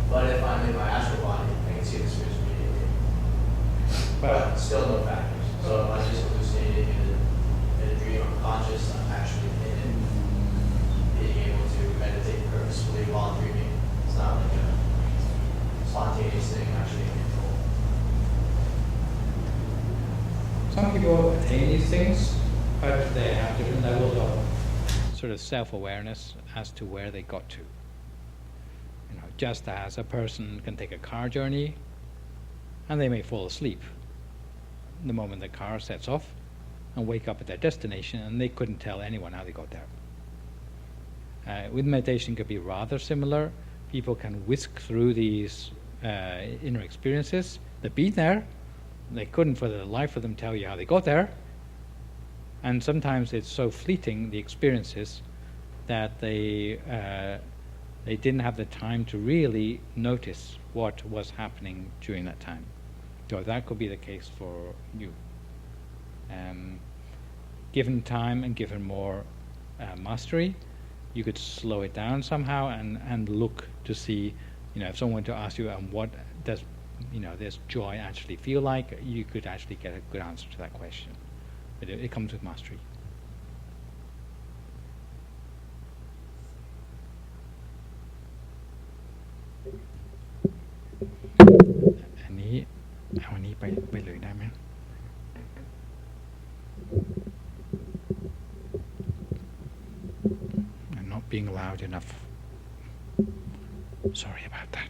but if I'm in my astral body, I can see the spheres immediately. But still no factors. So if I'm just hallucinating in a dream, I'm conscious, I'm actually in it, being able to meditate purposefully while dreaming. It's not like a spontaneous thing, actually in control. Some people attain these things, but they have different levels of sort of self-awareness as to where they got to. You know, just as a person can take a car journey and they may fall asleep the moment the car sets off and wake up at their destination, and they couldn't tell anyone how they got there. With meditation, it could be rather similar. People can whisk through these inner experiences. They've been there. They couldn't for the life of them tell you how they got there. And sometimes it's so fleeting, the experiences, that they didn't have the time to really notice what was happening during that time. So that could be the case for you. Given time and given more mastery, you could slow it down somehow and look to see, if someone were to ask you, what does this joy actually feel like, you could actually get a good answer to that question. But it comes with mastery. I'm not being loud enough. Sorry about that.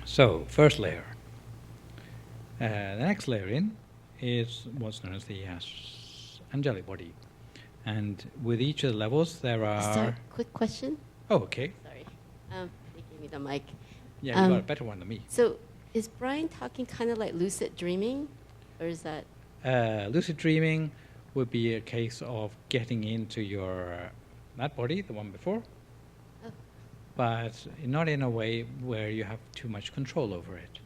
So, first layer. The next layer in is what's known as the angelic body. And with each of the levels, there are... Sorry, quick question. Oh, okay. Sorry. They gave me the mic. Yeah, you got a better one than me. So, is Brian talking kind of like lucid dreaming? Or is that... Lucid dreaming would be a case of getting into your that body, the one before, but not in a way where you have too much control over it,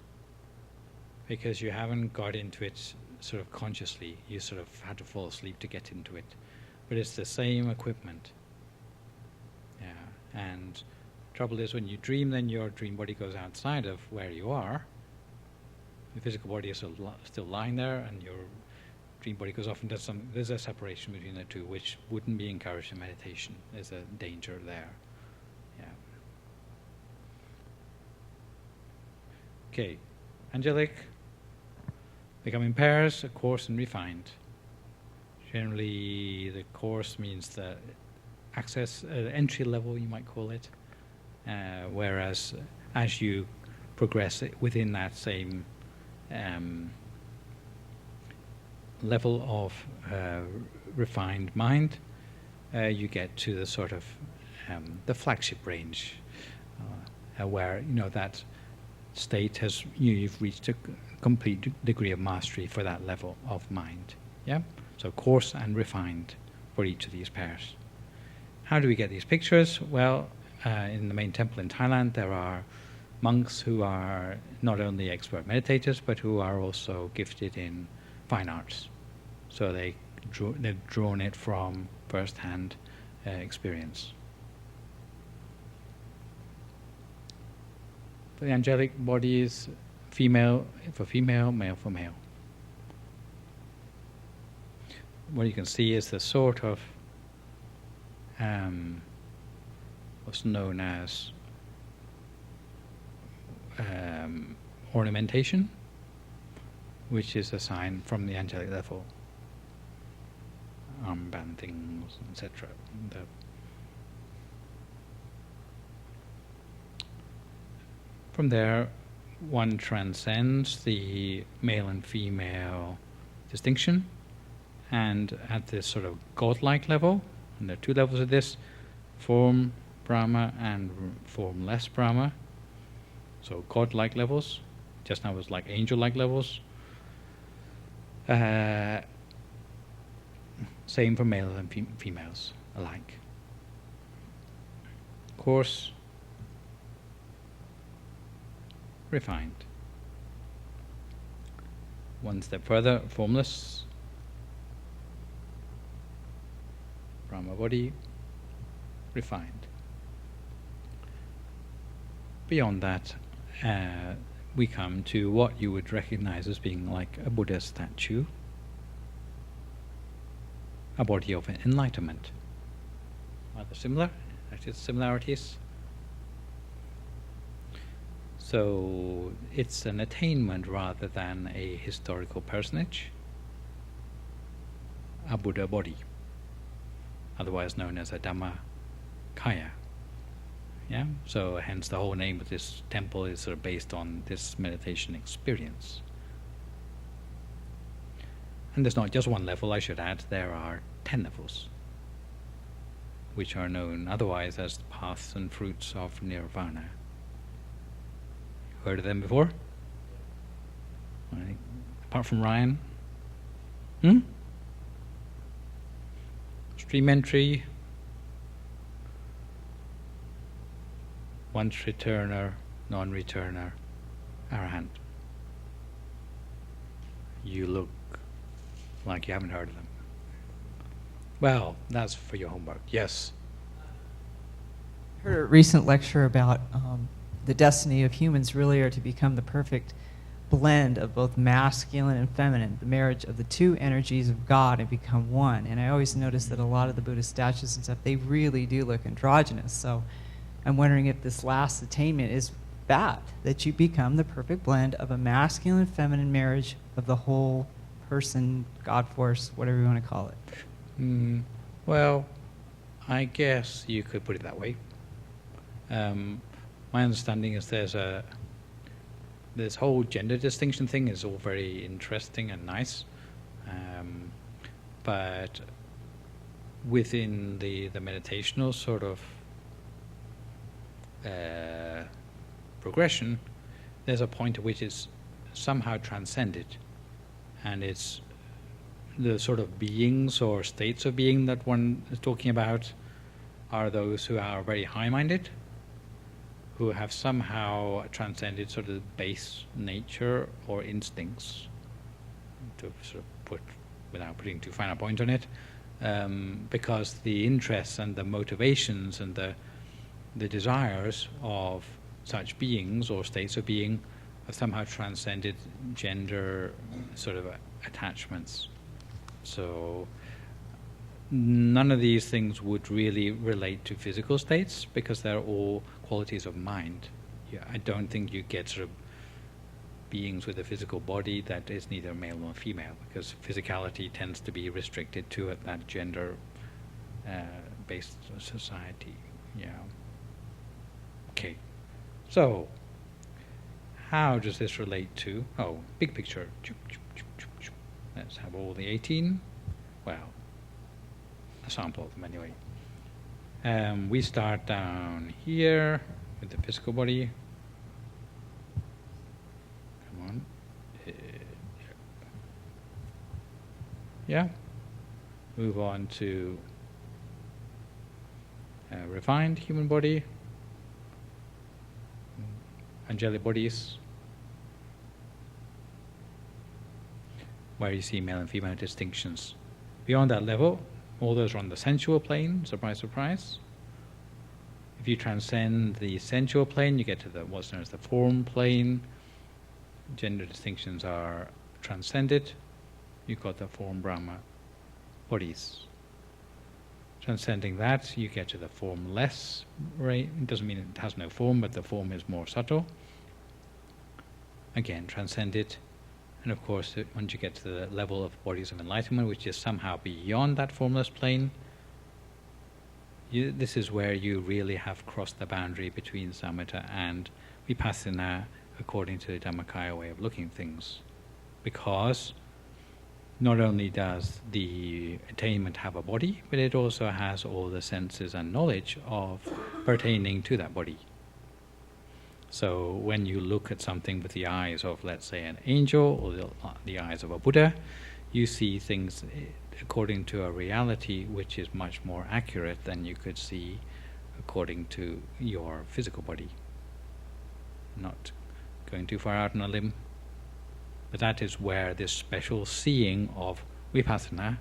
because you haven't got into it sort of consciously. You sort of had to fall asleep to get into it, but it's the same equipment. Yeah, and trouble is, when you dream, then your dream body goes outside of where you are. The physical body is still lying there, and your dream body goes off and does some... There's a separation between the two, which wouldn't be encouraged in meditation. There's a danger there. Yeah. Okay, angelic, they come in pairs, a coarse and refined. Generally, the coarse means the access, entry level, you might call it, whereas as you progress within that same level of refined mind, you get to the sort of the flagship range, where that state has you've reached a complete degree of mastery for that level of mind. Yeah, so coarse and refined for each of these pairs. How do we get these pictures? Well, in the main temple in Thailand, there are monks who are not only expert meditators, but who are also gifted in fine arts. So they've drawn it from first-hand experience. The angelic body is female for female, male for male. What you can see is the sort of what's known as ornamentation, which is a sign from the angelic level. armband things, etc. From there, one transcends the male and female distinction, and at this sort of godlike level, and there are two levels of this, form Brahma and formless Brahma. So godlike levels, just now was like angel-like levels. Same for males and females alike. Coarse, refined. One step further, formless Brahma body, refined. Beyond that, we come to what you would recognize as being like a Buddha statue, a body of enlightenment. Rather similar, actually similarities. So it's an attainment rather than a historical personage, a Buddha body, otherwise known as a Dhammakaya. Yeah, so hence the whole name of this temple is sort of based on this meditation experience. And there's not just one level, I should add, there are 10 levels, which are known otherwise as the paths and fruits of nirvana. Heard of them before? Apart from Ryan? Stream entry, once returner, non-returner, arahant. You look like you haven't heard of them. Well, that's for your homework. Yes. I heard a recent lecture about the destiny of humans really are to become the perfect blend of both masculine and feminine, the marriage of the two energies of God and become one. And I always notice that a lot of the Buddhist statues and stuff, they really do look androgynous. So I'm wondering if this last attainment is that you become the perfect blend of a masculine and feminine marriage of the whole person, God force, whatever you want to call it. Well, I guess you could put it that way. My understanding is this whole gender distinction thing is all very interesting and nice, but within the meditational sort of progression, there's a point at which it's somehow transcended, and it's the sort of beings or states of being that one is talking about are those who are very high-minded, who have somehow transcended sort of base nature or instincts, to sort of put, without putting too fine a point on it, because the interests and the motivations and the desires of such beings or states of being have somehow transcended gender sort of attachments. So none of these things would really relate to physical states because they're all qualities of mind. Yeah, I don't think you get sort of beings with a physical body that is neither male nor female, because physicality tends to be restricted to that gender-based society. Yeah. Okay. So, how does this relate to? Oh, big picture. Let's have all the 18. Well, a sample of them anyway. We start down here with the physical body. Come on. Yeah. Move on to refined human body. Angelic bodies, where you see male and female distinctions. Beyond that level, all those are on the sensual plane, surprise, surprise. If you transcend the sensual plane, you get to what's known as the form plane. Gender distinctions are transcended. You've got the form Brahma bodies. Transcending that, you get to the formless rate. It doesn't mean it has no form, but the form is more subtle. Again, transcended. And of course, once you get to the level of bodies of enlightenment, which is somehow beyond that formless plane, this is where you really have crossed the boundary between samatha and vipassana according to the Dhammakaya way of looking at things. Because not only does the attainment have a body, but it also has all the senses and knowledge of pertaining to that body. So when you look at something with the eyes of, let's say, an angel or the eyes of a Buddha, you see things according to a reality which is much more accurate than you could see according to your physical body. Not going too far out on a limb, but that is where this special seeing of vipassana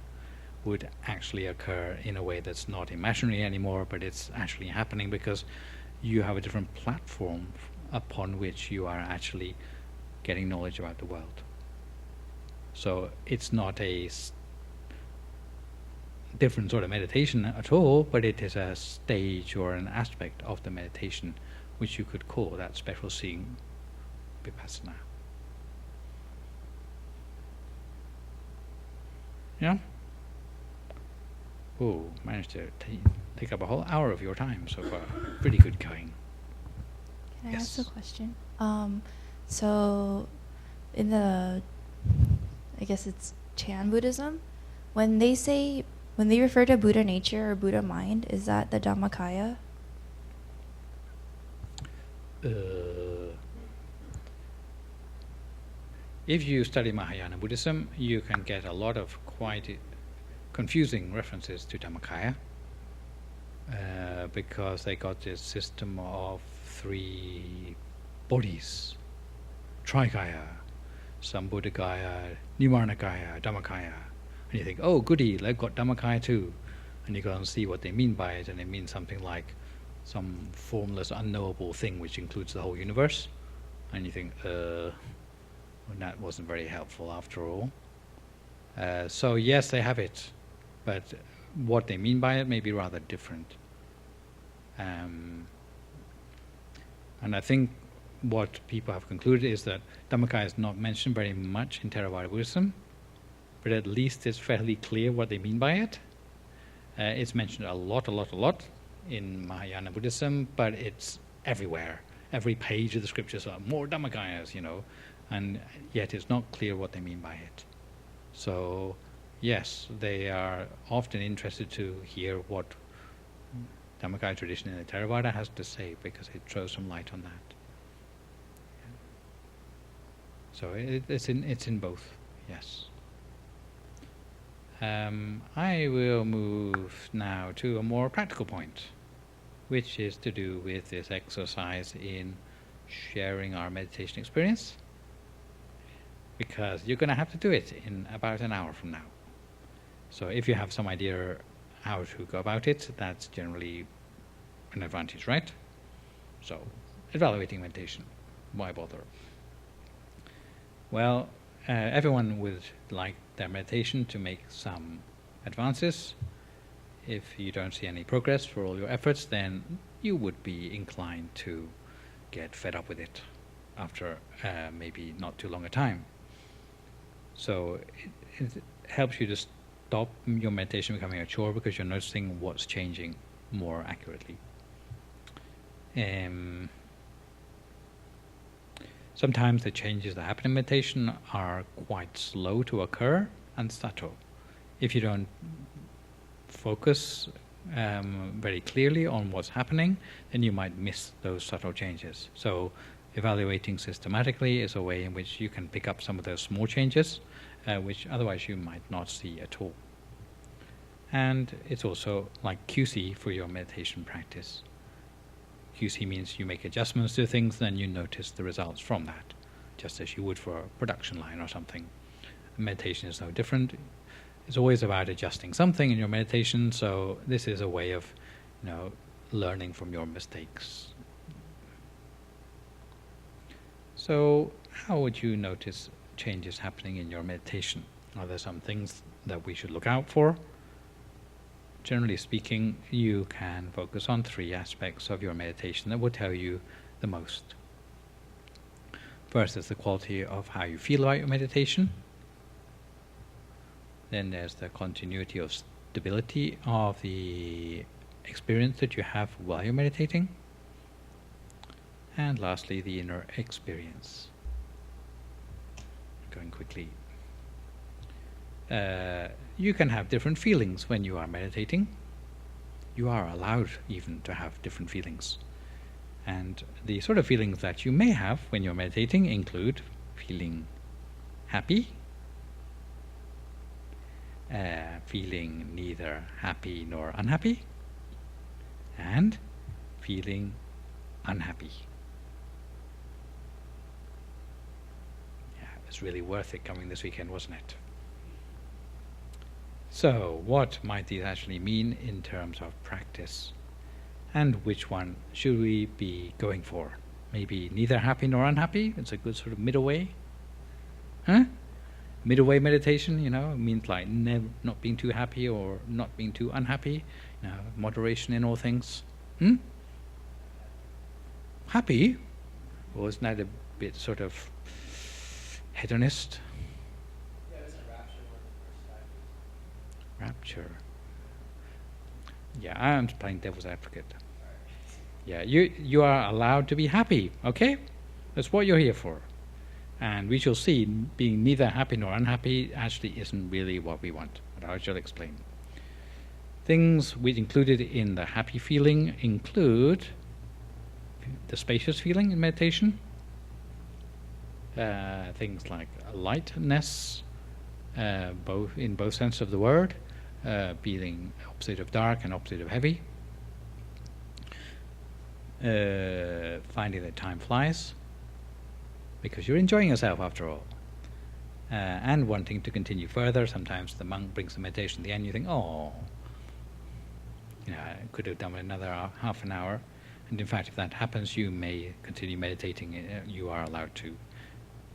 would actually occur in a way that's not imaginary anymore, but it's actually happening because you have a different platform upon which you are actually getting knowledge about the world. So it's not a different sort of meditation at all, but it is a stage or an aspect of the meditation which you could call that special seeing vipassana. Yeah? Oh, managed to take up a whole hour of your time so far. Pretty good going. Can I Yes. ask a question? So, in the, I guess it's Chan Buddhism, when they refer to Buddha nature or Buddha mind, is that the Dhammakaya? If you study Mahayana Buddhism, you can get a lot of quite confusing references to Dhammakaya, because they got this system of 3 bodies, Trikaya, Sambuddhakaya, Nirmanakaya, Dhammakaya. And you think, oh goody, they've got Dhammakaya too. And you go and see what they mean by it, and it means something like some formless, unknowable thing which includes the whole universe. And you think, well, that wasn't very helpful after all. So yes, they have it, but what they mean by it may be rather different. And I think what people have concluded is that Dhammakaya is not mentioned very much in Theravada Buddhism, but at least it's fairly clear what they mean by it. It's mentioned a lot in Mahayana Buddhism, but it's everywhere. Every page of the scriptures are more Dhammakayas, and yet it's not clear what they mean by it. So, yes, they are often interested to hear what Dhammakaya tradition in the Theravada has to say, because it throws some light on that. So it's in both, yes. I will move now to a more practical point, which is to do with this exercise in sharing our meditation experience, because you're going to have to do it in about an hour from now. So if you have some idea how to go about it, that's generally an advantage, right? So, evaluating meditation, why bother? Well, everyone would like their meditation to make some advances. If you don't see any progress for all your efforts, then you would be inclined to get fed up with it after maybe not too long a time. So it helps you to stop your meditation becoming a chore, because you're noticing what's changing more accurately. Sometimes the changes that happen in meditation are quite slow to occur and subtle. If you don't focus very clearly on what's happening, then you might miss those subtle changes. So evaluating systematically is a way in which you can pick up some of those small changes, which otherwise you might not see at all. And it's also like QC for your meditation practice. QC means you make adjustments to things, then you notice the results from that, just as you would for a production line or something. Meditation is no different. It's always about adjusting something in your meditation, so this is a way of, learning from your mistakes. So how would you notice changes happening in your meditation? Are there some things that we should look out for? Generally speaking, you can focus on 3 aspects of your meditation that will tell you the most. First is the quality of how you feel about your meditation. Then there's the continuity of stability of the experience that you have while you're meditating. And lastly, the inner experience. Going quickly. You can have different feelings when you are meditating. You are allowed even to have different feelings. And the sort of feelings that you may have when you're meditating include feeling happy, feeling neither happy nor unhappy, and feeling unhappy. Yeah, it was really worth it coming this weekend, wasn't it? So, what might these actually mean in terms of practice? And which one should we be going for? Maybe neither happy nor unhappy? It's a good sort of middle way. Huh? Middle way meditation, you know, means like not being too happy or not being too unhappy. You know, moderation in all things. Happy? Or isn't that a bit sort of hedonist? Yeah, isn't rapture one of the first factors? Rapture. Yeah, I'm playing devil's advocate. Yeah, you are allowed to be happy, okay? That's what you're here for. And we shall see, being neither happy nor unhappy actually isn't really what we want, but I shall explain. Things which included in the happy feeling include the spacious feeling in meditation, things like lightness, both in both senses of the word, being opposite of dark and opposite of heavy, finding that time flies because you're enjoying yourself after all, and wanting to continue further. Sometimes the monk brings the meditation at the end, you think, oh, you know, I could have done another half an hour. And in fact, if that happens, you may continue meditating. You are allowed to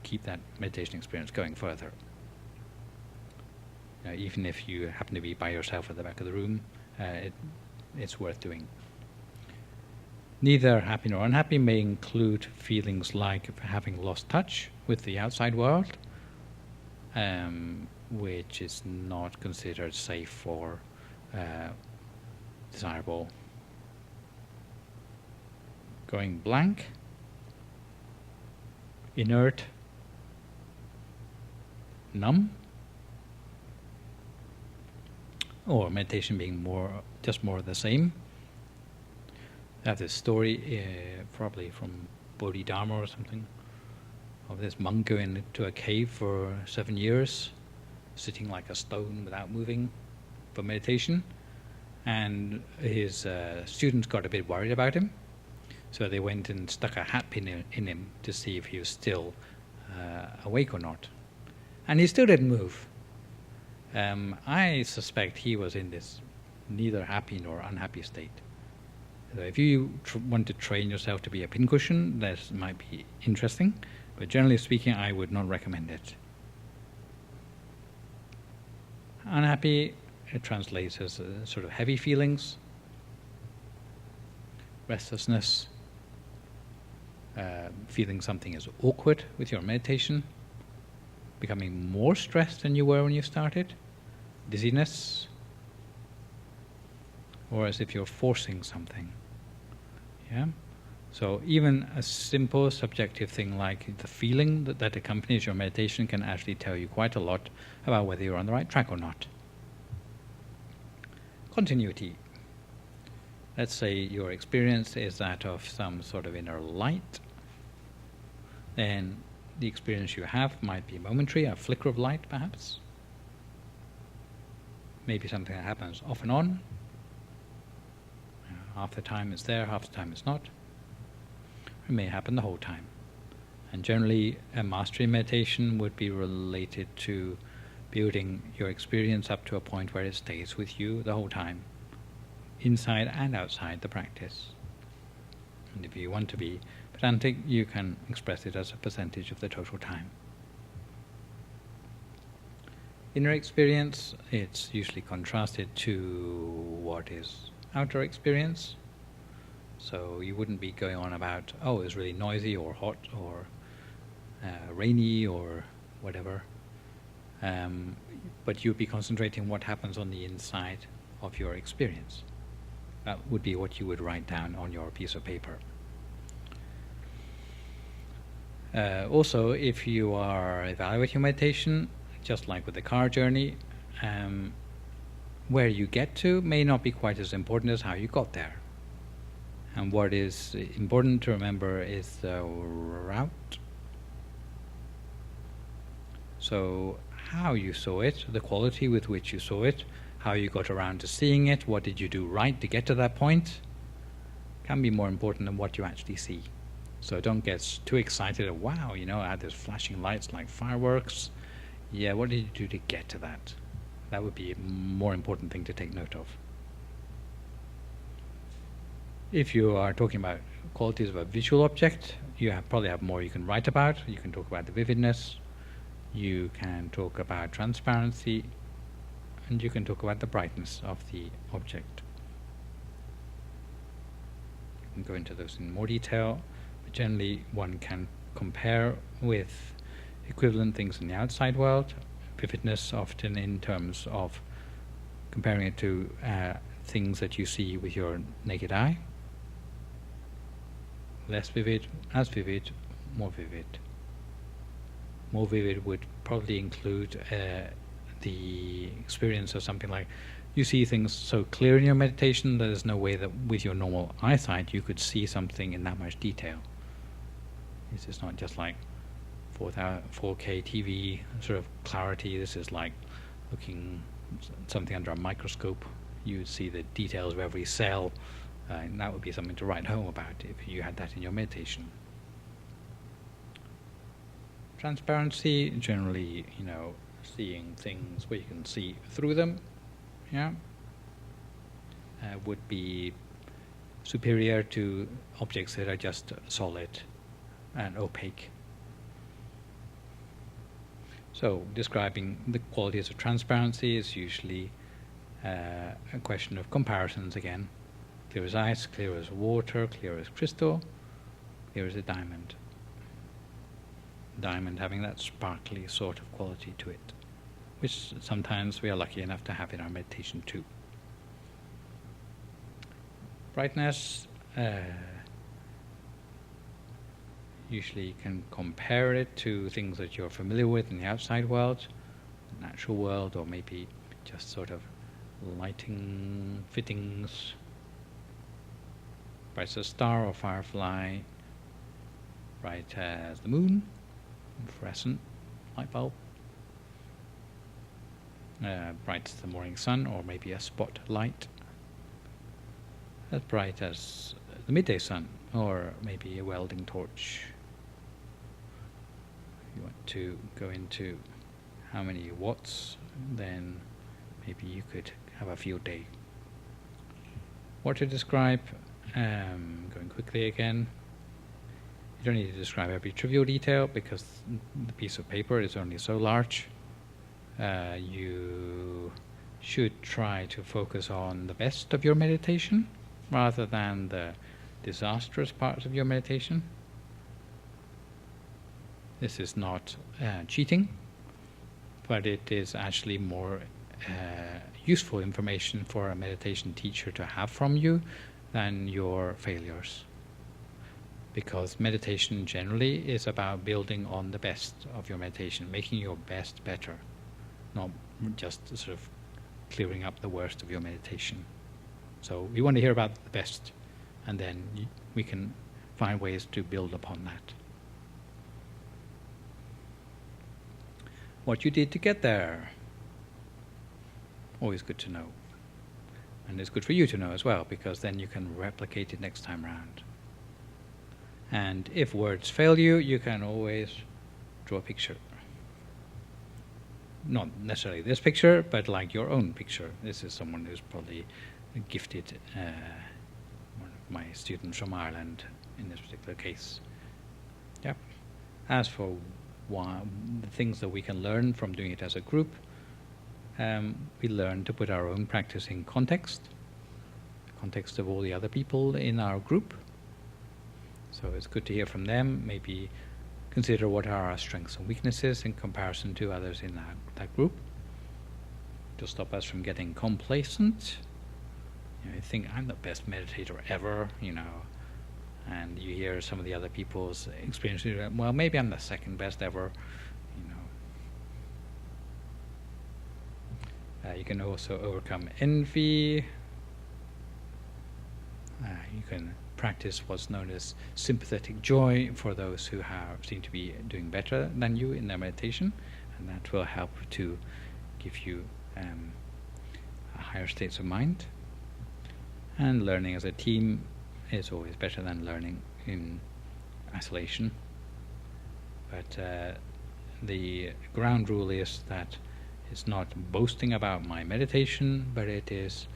keep that meditation experience going further. Even if you happen to be by yourself at the back of the room, it's worth doing. Neither happy nor unhappy may include feelings like having lost touch with the outside world, which is not considered safe or desirable. Going blank, inert, numb, or meditation being just more of the same. I have this story, probably from Bodhidharma or something, of this monk going into a cave for 7 years, sitting like a stone without moving for meditation. And his students got a bit worried about him, so they went and stuck a hat pin in him to see if he was still awake or not. And he still didn't move. I suspect he was in this neither happy nor unhappy state. So if you want to train yourself to be a pincushion, that might be interesting, but generally speaking, I would not recommend it. Unhappy, it translates as sort of heavy feelings, restlessness, feeling something is awkward with your meditation, becoming more stressed than you were when you started, dizziness, or as if you're forcing something. Yeah? So even a simple subjective thing like the feeling that accompanies your meditation can actually tell you quite a lot about whether you're on the right track or not. Continuity. Let's say your experience is that of some sort of inner light. Then the experience you have might be momentary, a flicker of light perhaps. Maybe something that happens off and on. Half the time it's there, half the time it's not. It may happen the whole time. And generally, a mastery meditation would be related to building your experience up to a point where it stays with you the whole time, inside and outside the practice. And if you want to be pedantic, you can express it as a percentage of the total time. Inner experience, it's usually contrasted to what is outer experience. So you wouldn't be going on about, oh, it's really noisy or hot or rainy or whatever. But you'd be concentrating what happens on the inside of your experience. That would be what you would write down on your piece of paper. Also, if you are evaluating meditation, just like with the car journey, where you get to may not be quite as important as how you got there. And what is important to remember is the route. So how you saw it, the quality with which you saw it, how you got around to seeing it, what did you do right to get to that point, can be more important than what you actually see. So don't get too excited, wow, you know, I had those flashing lights like fireworks. Yeah, what did you do to get to that? That would be a more important thing to take note of. If you are talking about qualities of a visual object, you probably have more you can write about. You can talk about the vividness, you can talk about transparency, and you can talk about the brightness of the object. You can go into those in more detail, but generally one can compare with equivalent things in the outside world. Vividness often in terms of comparing it to things that you see with your naked eye. Less vivid, as vivid, more vivid. More vivid would probably include the experience of something like you see things so clear in your meditation that there's no way that with your normal eyesight you could see something in that much detail. This is not just like 4K TV sort of clarity. This is like looking something under a microscope. You would see the details of every cell. And that would be something to write home about if you had that in your meditation. Transparency, generally, you know, seeing things where you can see through them, yeah, would be superior to objects that are just solid and opaque. So, describing the qualities of transparency is usually a question of comparisons again. Clear as ice, clear as water, clear as crystal, clear as a diamond. Diamond having that sparkly sort of quality to it, which sometimes we are lucky enough to have in our meditation too. Brightness, usually you can compare it to things that you're familiar with in the outside world, the natural world, or maybe just sort of lighting fittings. Bright as a star or firefly, bright as the moon, fluorescent light bulb, bright as the morning sun or maybe a spotlight, as bright as the midday sun or maybe a welding torch. If you want to go into how many watts, then maybe you could have a field day. What to describe? Going quickly again. You don't need to describe every trivial detail because the piece of paper is only so large. You should try to focus on the best of your meditation rather than the disastrous parts of your meditation. This is not cheating, but it is actually more useful information for a meditation teacher to have from you than your failures. Because meditation generally is about building on the best of your meditation, making your best better, not just sort of clearing up the worst of your meditation. So we want to hear about the best, and then we can find ways to build upon that. What you did to get there, always good to know. And it's good for you to know as well, because then you can replicate it next time round. And if words fail you, you can always draw a picture. Not necessarily this picture, but like your own picture. This is someone who's probably gifted, one of my students from Ireland in this particular case. Yep. As for the things that we can learn from doing it as a group, we learn to put our own practice in context, the context of all the other people in our group. So it's good to hear from them, maybe consider what are our strengths and weaknesses in comparison to others in that group, to stop us from getting complacent. You think, I'm the best meditator ever, and you hear some of the other people's experiences, well, maybe I'm the second best ever, you can also overcome envy. You can practice what's known as sympathetic joy for those who seem to be doing better than you in their meditation, and that will help to give you higher states of mind. And learning as a team is always better than learning in isolation. But the ground rule is that it's not boasting about my meditation, but it is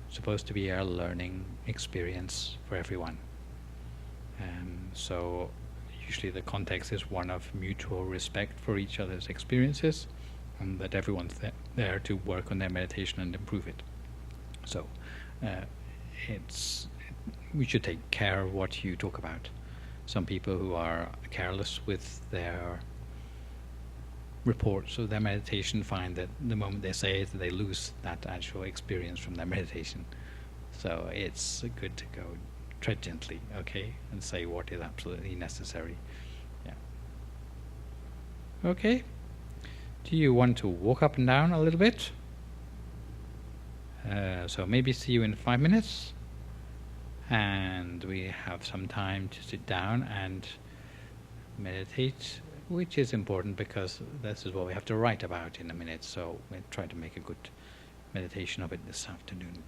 supposed to be a learning experience for everyone. So usually the context is one of mutual respect for each other's experiences, and that everyone's there to work on their meditation and improve it. So we should take care of what you talk about. Some people who are careless with their reports of their meditation find that the moment they say it, they lose that actual experience from their meditation. So it's good to go tread gently, okay, and say what is absolutely necessary. Yeah. Okay. Do you want to walk up and down a little bit? So maybe see you in 5 minutes, and we have some time to sit down and meditate, which is important because this is what we have to write about in a minute, so we'll try to make a good meditation of it this afternoon.